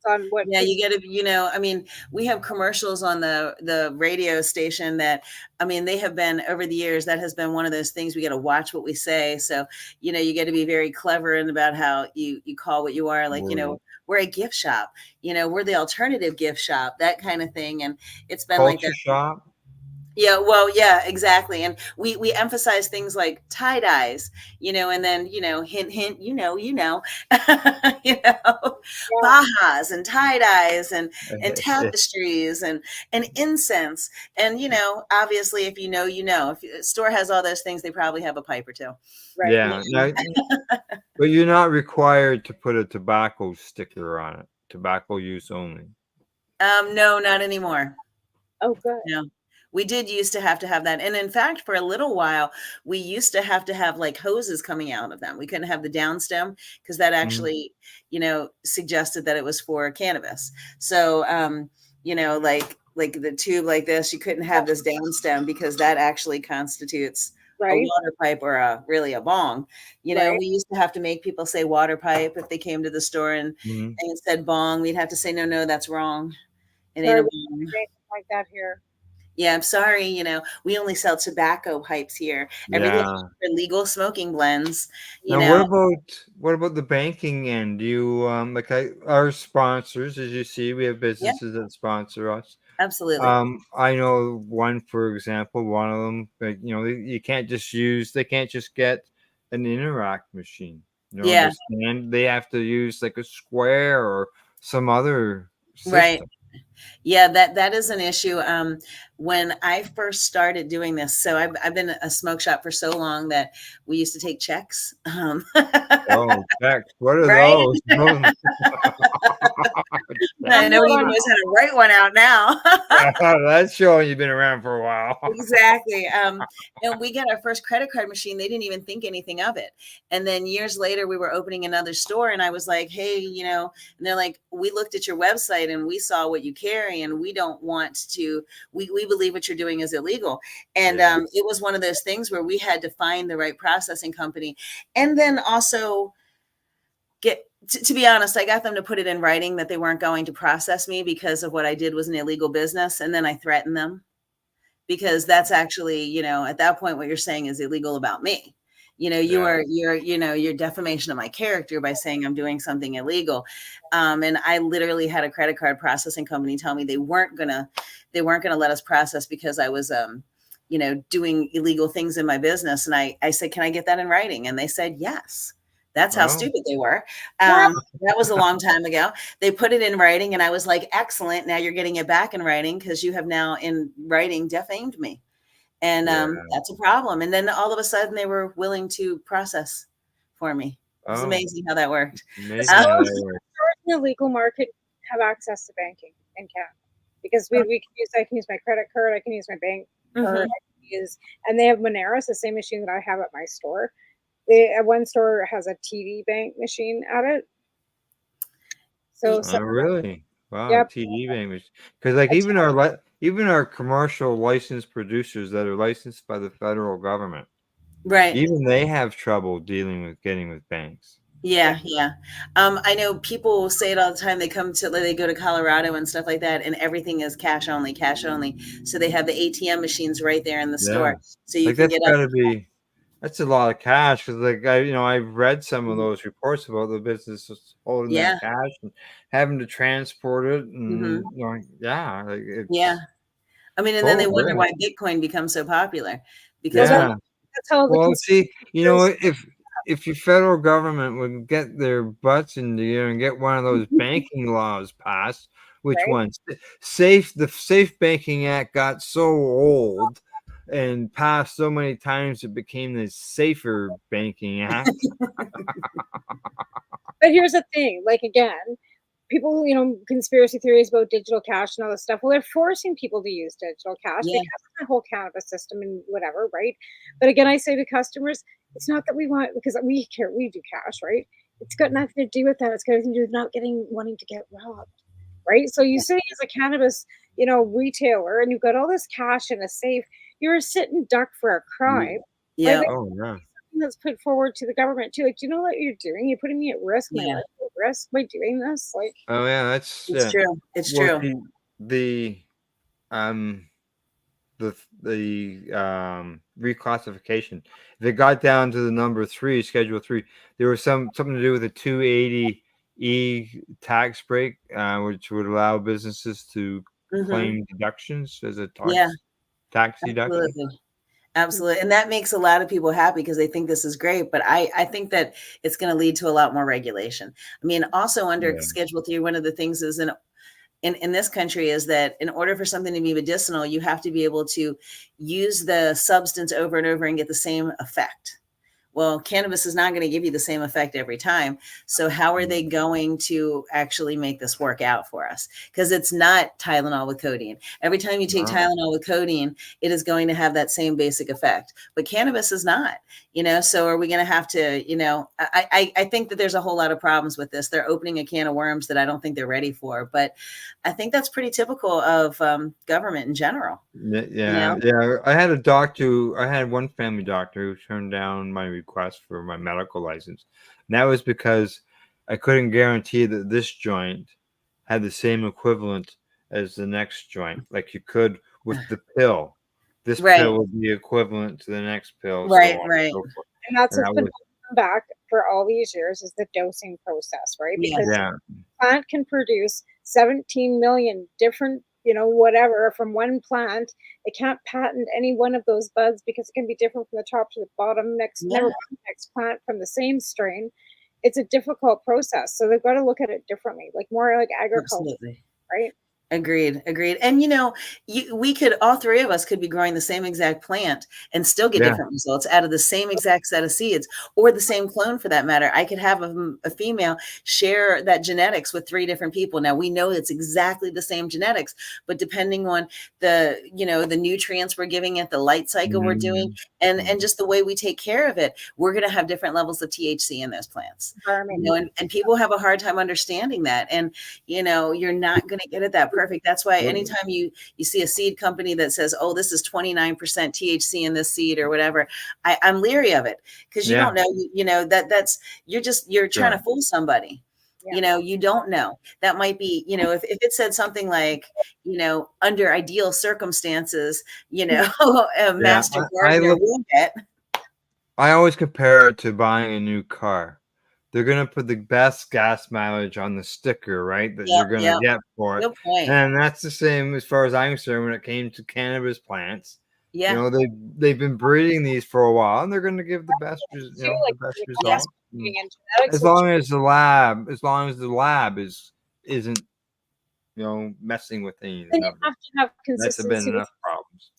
On what you get to, we have commercials on the radio station that, they have been over the years, that has been one of those things we got to watch what we say. So, you get to be very clever in about how you call what you are. We're a gift shop, we're the alternative gift shop, that kind of thing. And it's been like that. Shop. Yeah, well, yeah, exactly. And we emphasize things like tie dyes, and then, hint, hint, Bajas and tie dyes and tapestries and incense. And, obviously, if if the store has all those things, they probably have a pipe or two. Right. Yeah. But you're not required to put a tobacco sticker on it. Tobacco use only. No, not anymore. Oh, good. No. We did used to have that. And in fact, for a little while, we used to have hoses coming out of them. We couldn't have the down stem because that actually, suggested that it was for cannabis. So, like the tube like this, you couldn't have this down stem because that actually constitutes a water pipe or a bong. We used to have to make people say water pipe if they came to the store and it said bong. We'd have to say, no, that's wrong. It ain't a bong. Like that here. Yeah, I'm sorry. We only sell tobacco pipes here. Everything for legal smoking blends. Now, what about the banking end? Do you our sponsors? As you see, we have businesses that sponsor us. Absolutely. I know one, for example, one of them. You can't just they can't just get an Interact machine. They have to use like a Square or some other system. Right. Yeah, that is an issue. When I first started doing this, so I've been a smoke shop for so long that we used to take checks. Checks. What are those? Nobody even knows how to write one out now. That's showing you've been around for a while. Exactly. And we got our first credit card machine. They didn't even think anything of it. And then years later, we were opening another store and I was like, hey, and they're like, we looked at your website and we saw what you carry and we don't want to, we believe what you're doing is illegal. And it was one of those things where we had to find the right processing company. And then also to be honest, I got them to put it in writing that they weren't going to process me because of what I did was an illegal business. And then I threatened them because that's actually, at that point, what you're saying is illegal about me. Your defamation of my character by saying I'm doing something illegal. And I literally had a credit card processing company tell me they weren't gonna let us process because I was, doing illegal things in my business. And I said, can I get that in writing? And they said, yes. That's how Oh, stupid they were. Well, That was a long time ago. They put it in writing, and I was like, excellent. Now you're getting it back in writing because you have now in writing defamed me. And yeah. that's a problem. And then all of a sudden they were willing to process for me. It was Oh, amazing how that worked. amazing Um, how that stores works. in the legal market have access to banking in Canada because we can use. I can use my credit card. I can use my bank card. mhm. I can use, and they have Moneris, the same machine that I have at my store. One store has a TD bank machine at it. So Oh, really? Wow, yep, TD bank, because like a even our commercial licensed producers that are licensed by the federal government, Right. even they have trouble dealing with getting with banks. Yeah, yeah. I know people say it all the time. They go to Colorado and stuff like that, and everything is cash only, cash only. So they have the ATM machines right there in the Yeah, store, so you like can that's get up. got to be that's a lot of cash. Because like I've read some of Mhm. those reports about the businesses holding Yeah. that cash and having to transport it, and Hmm. yeah, like Yeah. it's I mean, and then they total wonder risk. why Bitcoin becomes so popular well, because that, people. Yeah. that's how the Well, see, conspirators, if your federal government would get their butts into gear and get one of those banking laws passed, which right? one? The Safe Banking Act got so old and passed so many times it became the Safer Banking Act. But here's the thing, like again, people, conspiracy theories about digital cash and all this stuff. Well, they're forcing people to use digital cash Yeah. because of the whole cannabis system and whatever, right? But again, I say to customers, it's not that we want because we care, we do cash, right? It's got nothing to do with that. It's got everything to do with not wanting to get robbed, right? So you say as a cannabis, retailer, and you've got all this cash in a safe, you're a sitting duck for a crime, right? Yeah. Like, Oh yeah. that's put forward to the government too. Like, do you know what you're doing? You're putting me at risk, my Yeah. life at risk by doing this. Like, Oh yeah, that's It's yeah. true. It's Well, true. see, the um reclassification. If it got down to the number 3, Schedule 3, there was something to do with a 280E tax break, which would allow businesses to Hmm. claim deductions as a Yeah. tax deduction. Absolutely. Absolutely. And that makes a lot of people happy because they think this is great. But I think that it's going to lead to a lot more regulation. I mean, also under Yeah. Schedule 3, one of the things is in this country is that in order for something to be medicinal, you have to be able to use the substance over and over and get the same effect. Well, cannabis is not going to give you the same effect every time. So how are they going to actually make this work out for us? Because it's not Tylenol with codeine. Every time you take Wow. Tylenol with codeine, it is going to have that same basic effect. But cannabis is not, so are we going to have to, I think that there's a whole lot of problems with this. They're opening a can of worms that I don't think they're ready for. But I think that's pretty typical of government in general. Yeah. I had one family doctor who turned down my request for my medical license. And that was because I couldn't guarantee that this joint had the same equivalent as the next joint. Like you could with the pill. This Right, pill would be equivalent to the next pill, so right, on and right. so forth. and that's And what's that been was holding them back for all these years is the dosing process, right? Yeah. Because yeah. plant can produce 17 million different, whatever from one plant. It can't patent any one of those buds because it can be different from the top to the bottom. Never Yeah. mind, next plant from the same strain. It's a difficult process, so they've got to look at it differently, like more like agriculture, Absolutely. right? Agreed. And we could, all three of us could be growing the same exact plant and still get Yeah. different results out of the same exact set of seeds or the same clone for that matter. I could have a female share that genetics with 3 different people. Now we know it's exactly the same genetics, but depending on the nutrients we're giving it, the light cycle we're doing, and just the way we take care of it, we're going to have different levels of THC in those plants. Environment. And people have a hard time understanding that. And you're not going to get it that perfect. That's why anytime you see a seed company that says, oh, this is 29% THC in this seed or whatever, I'm leery of it because you don't know, that's you're trying to fool somebody. Yeah. You don't know. That might be, if it said something like, under ideal circumstances, a master gardener will get. I always compare it to buying a new car. They're gonna put the best gas mileage on the sticker, right? That you're gonna Yep. get for it. Good point. And that's the same as far as I'm concerned when it came to cannabis plants. Yeah. They've been breeding these for a while, and they're going to give the best, Too, the like best yes, results. breeding and genetics, As long as the lab isn't messing with any then you numbers. have to have That's been consistency. enough problems.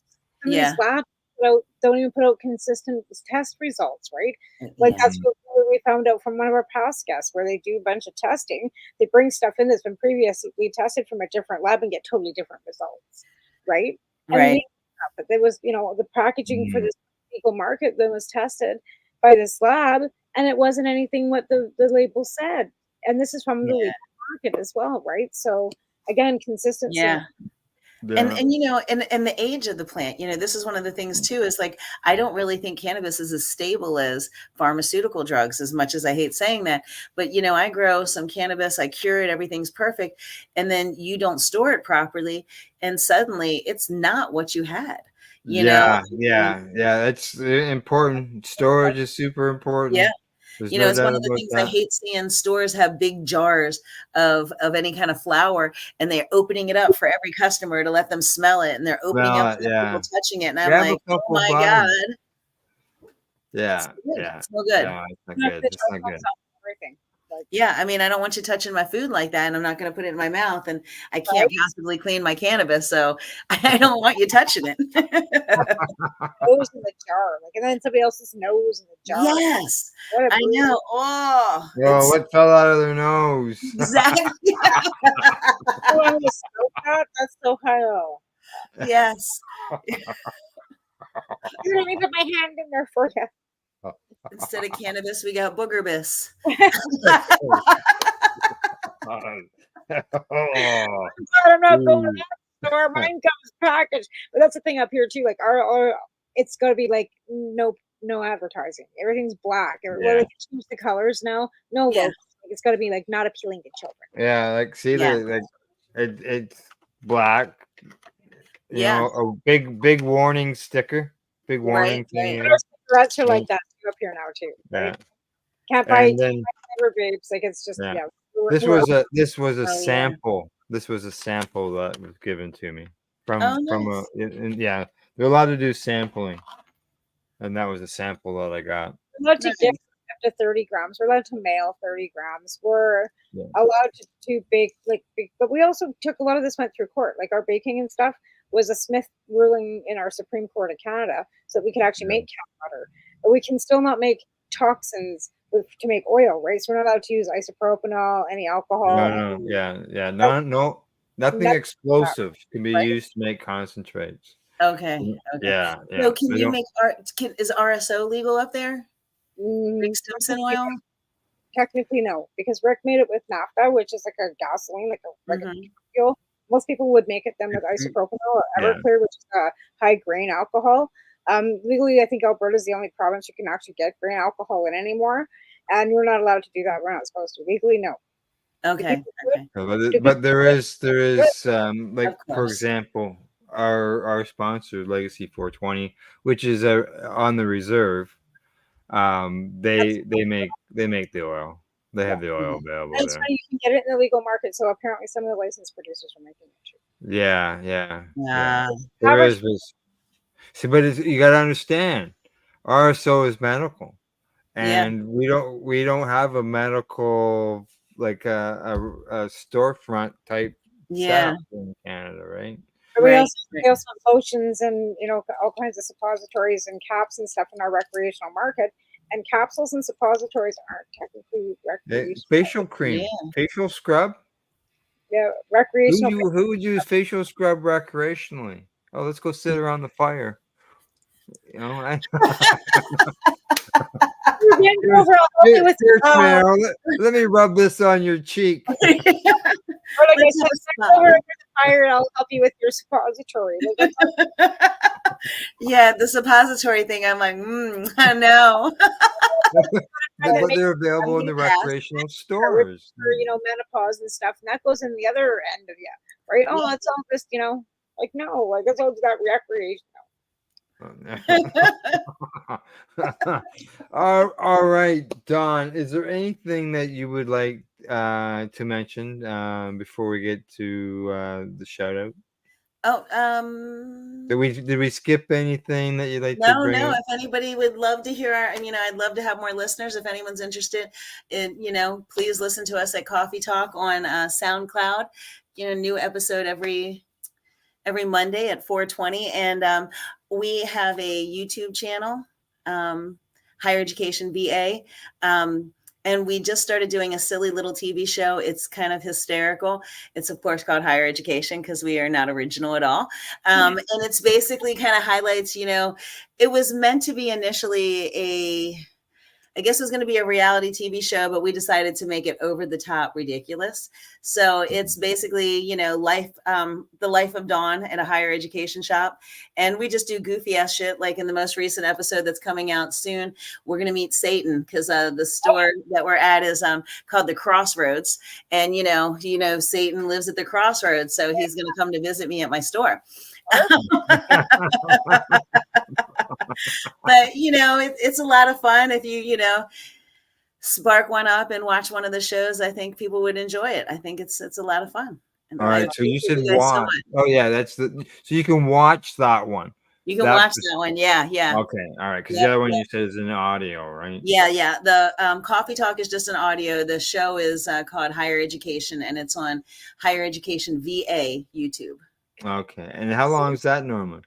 Some of these labs don't even put out consistent test results, right? Like that's what we found out from one of our past guests, where they do a bunch of testing. They bring stuff in that's been previously tested from a different lab and get totally different results, right? And but there was, the packaging for this legal market that was tested by this lab, and it wasn't anything what the label said. And this is from the legal market as well, right? So again, consistency. Yeah. And and the age of the plant, this is one of the things too, is like, I don't really think cannabis is as stable as pharmaceutical drugs, as much as I hate saying that. But, I grow some cannabis, I cure it, everything's perfect. And then you don't store it properly. And suddenly it's not what you had, Yeah. It's important. Storage is super important. Yeah. There's no It's doubt one of the about things that. I hate seeing stores have big jars of any kind of flower, and they're opening it up for every customer to let them smell it, and they're opening up for people touching it, and I'm like, oh my God. Yeah. It's no good. No, it's not good. It's not good. Yeah, I mean, I don't want you touching my food like that, and I'm not going to put it in my mouth, and I can't possibly clean my cannabis, so I don't want you touching it. Nose in the jar, and then somebody else's nose in the jar. Yes, I know. Oh, what fell out of their nose? Exactly. That's Ohio. Yes. You let me put my hand in there for you. Instead of cannabis, we got boogerbis. I'm not going to that store. Mine comes packaged. But that's the thing up here too. Like our it's got to be like no advertising. Everything's black. Well, they change the colors now. No logos. Like, it's got to be like not appealing to children. Yeah, like see it's black. A big warning sticker. Big warning thing. Cigarettes are like that up here now too. Right? Can't buy vapes. Like it's just This was a sample. This was a sample that was given to me from they're allowed to do sampling, and that was a sample that I got. We're allowed to give up to 30 grams. We're allowed to mail 30 grams. We're allowed to do big, but we also took a lot of this went through court. Like our baking and stuff was a Smith ruling in our Supreme Court of Canada, so that we could actually make cat butter. But we can still not make toxins to make oil, right? So we're not allowed to use isopropanol, any alcohol. Nothing explosive can be used to make concentrates. Okay. Yeah. So can you make is RSO legal up there? Rick Stimson oil? Technically, no, because Rick made it with naphtha, which is like a gasoline, like a fuel. Most people would make it then with isopropanol or Everclear, which is a high grain alcohol. Legally, I think Alberta is the only province you can actually get grain alcohol in anymore, and we're not allowed to do that. We're not supposed to. Legally, no. Okay. But there is like, for example, our sponsor Legacy 420, which is on the reserve. They make the oil. They have the oil available. That's why you can get it in the legal market. So apparently, some of the licensed producers are making it too. Yeah. There is. See, but you got to understand, RSO is medical, and we don't have a medical like a storefront type setup in Canada, right? We also have lotions and all kinds of suppositories and caps and stuff in our recreational market. And capsules and suppositories aren't technically recreational. Facial cream, facial scrub. Yeah, recreational. Who would use facial scrub recreationally? Oh, let's go sit around the fire. Let me rub this on your cheek. Or like I said, over the fire, and I'll help you with your suppository. Yeah, the suppository thing. I'm like, I know. But they're available in the recreational stores. For menopause and stuff, and that goes in the other end of right? Oh, it's all just like no, like it's all that recreational. All right, Dawn, is there anything that you would like to mention before we get to the shout out? Oh, Did we skip anything that you'd like to no, bring no. up? If anybody would love to hear I'd love to have more listeners. If anyone's interested in, please listen to us at Coffee Talk on SoundCloud. New episode every Monday at 4:20, and we have a YouTube channel, Higher Education VA. And we just started doing a silly little TV show. It's kind of hysterical. It's, of course, called Higher Education because we are not original at all. And it's basically kind of highlights, it was meant to be initially I guess it was going to be a reality TV show, but we decided to make it over the top ridiculous. So it's basically, life, the life of Dawn at a higher education shop. And we just do goofy ass shit. Like in the most recent episode that's coming out soon, we're going to meet Satan because the store that we're at is called the Crossroads. And, Satan lives at the Crossroads. So he's going to come to visit me at my store. But it's a lot of fun if you spark one up and watch one of the shows. I think people would enjoy it. I think it's a lot of fun. And all right, so you said watch. So so you can watch that one. You can watch that one. Yeah. Okay, all right, because the other one you said is an audio, right? Yeah. The Coffee Talk is just an audio. The show is called Higher Education, and it's on Higher Education VA YouTube. Okay, and how long is that normally?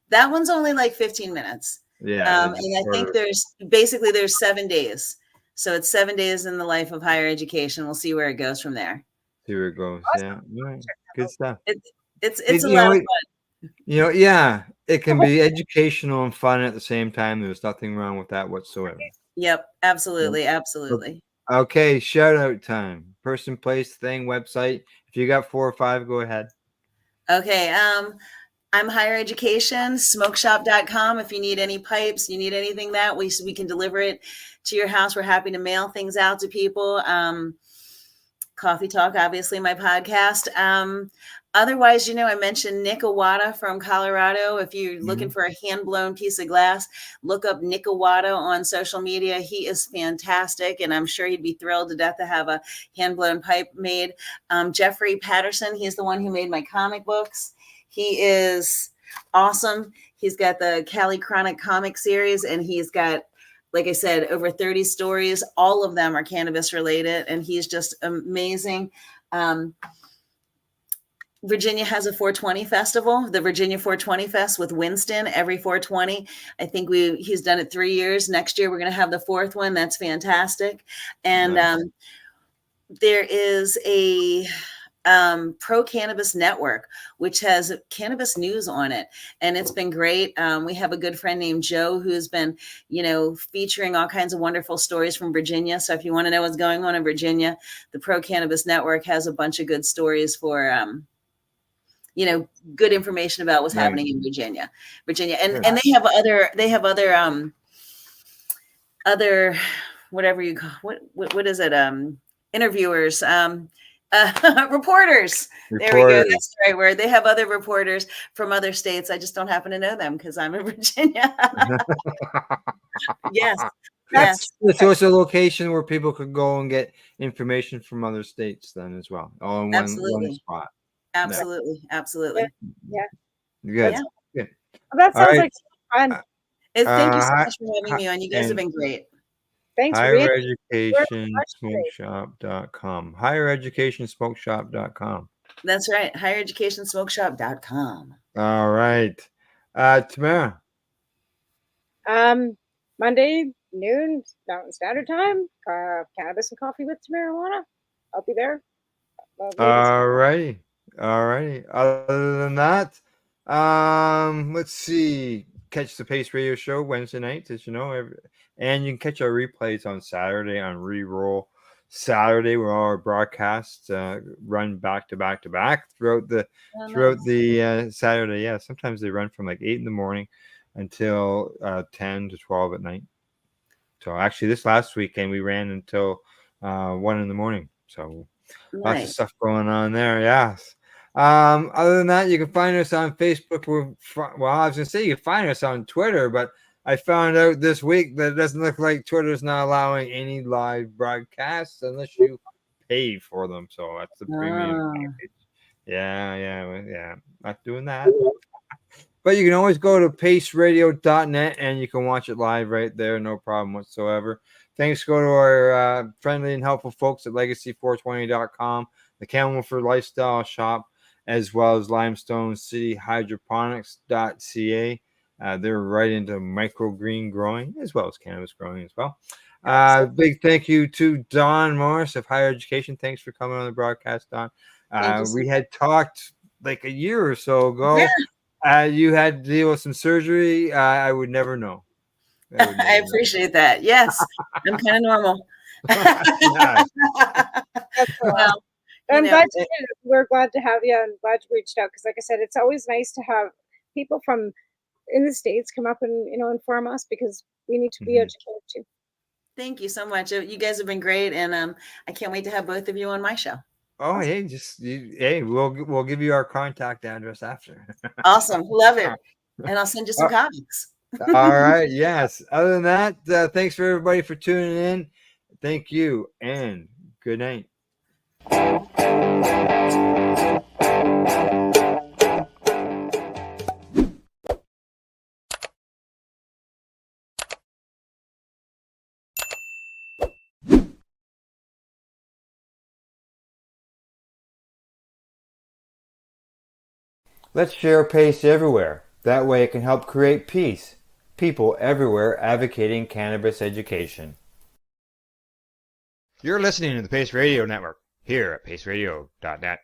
That one's only like 15 minutes. Yeah. And I think there's 7 days. So it's 7 days in the life of higher education. We'll see where it goes from there. See where it goes. Yeah. Right. Good stuff. It's a lot of fun. It can be educational and fun at the same time. There's nothing wrong with that whatsoever. Yep. Absolutely. Absolutely. Okay. Shout out time. Person, place, thing, website. If you got 4 or 5, go ahead. Okay. I'm Higher Education, smokeshop.com. If you need any pipes, you need anything that we can deliver it to your house. We're happy to mail things out to people. Coffee Talk, obviously my podcast. Otherwise, I mentioned Nick Iwata from Colorado. If you're looking for a hand-blown piece of glass, look up Nick Iwata on social media. He is fantastic, and I'm sure he'd be thrilled to death to have a hand-blown pipe made. Jeffrey Patterson, he's the one who made my comic books. He is awesome. He's got the Cali Chronic comic series, and he's got, like I said, over 30 stories. All of them are cannabis related, and he's just amazing. Virginia has a 420 festival, the Virginia 420 Fest with Winston every 420. I think he's done it 3 years. Next year, we're going to have the 4th one. That's fantastic. And there is a Pro Cannabis Network, which has cannabis news on it. And it's been great. We have a good friend named Joe who's been, featuring all kinds of wonderful stories from Virginia. So if you want to know what's going on in Virginia, the Pro Cannabis Network has a bunch of good stories for, good information about what's happening in Virginia. And they have other whatever you call, what is it? Interviewers, reporters. There we go. That's the right word. They have other reporters from other states. I just don't happen to know them because I'm in Virginia. Yes. So it's a location where people could go and get information from other states then as well, all in one spot. Absolutely. Absolutely. Yeah. Good. Yeah. Good. Well, that sounds like fun. Thank you so much for having me on. You guys have been great. Thanks. HigherEducationSmokeShop.com. HigherEducationSmokeShop.com. That's right. HigherEducationSmokeShop.com. All right. Tamara. Monday noon Mountain Standard Time. Cannabis and coffee with Tamara. I'll be there. All righty. Other than that, let's see. Catch the Pace Radio Show Wednesday nights, as you know, and you can catch our replays on Saturday on Reroll Saturday, where all our broadcasts run back to back throughout the Saturday. Yeah, sometimes they run from like 8 in the morning until 10 to 12 at night. So actually, this last weekend we ran until 1 in the morning. So lots of stuff going on there. Yes. Other than that, you can find us on Facebook. I was gonna say you can find us on Twitter, but I found out this week that it doesn't look like Twitter's not allowing any live broadcasts unless you pay for them. So that's the premium package. Yeah. Not doing that. But you can always go to paceradio.net and you can watch it live right there. No problem whatsoever. Thanks go to our friendly and helpful folks at legacy420.com, the Campbellford Lifestyle Shop, as well as Limestone City Hydroponics.ca. They're right into microgreen growing as well as cannabis growing as well. Big thank you to Don Morris of Higher Education. Thanks for coming on the broadcast, Don. We had talked like a year or so ago. Yeah. You had to deal with some surgery. I would never know. I appreciate that. Yes, I'm kind of normal. Nice. Well, I'm glad to, we're glad to have you. I'm glad you reached out because, like I said, it's always nice to have people from in the States come up and inform us because we need to be educated too. Thank you so much. You guys have been great, and I can't wait to have both of you on my show. Oh, awesome. Hey, we'll give you our contact address after. Awesome, love it, and I'll send you some comics. All right, yes. Other than that, thanks for everybody for tuning in. Thank you, and good night. Let's share PACE everywhere. That way it can help create peace. People everywhere advocating cannabis education. You're listening to the PACE Radio Network here at paceradio.net.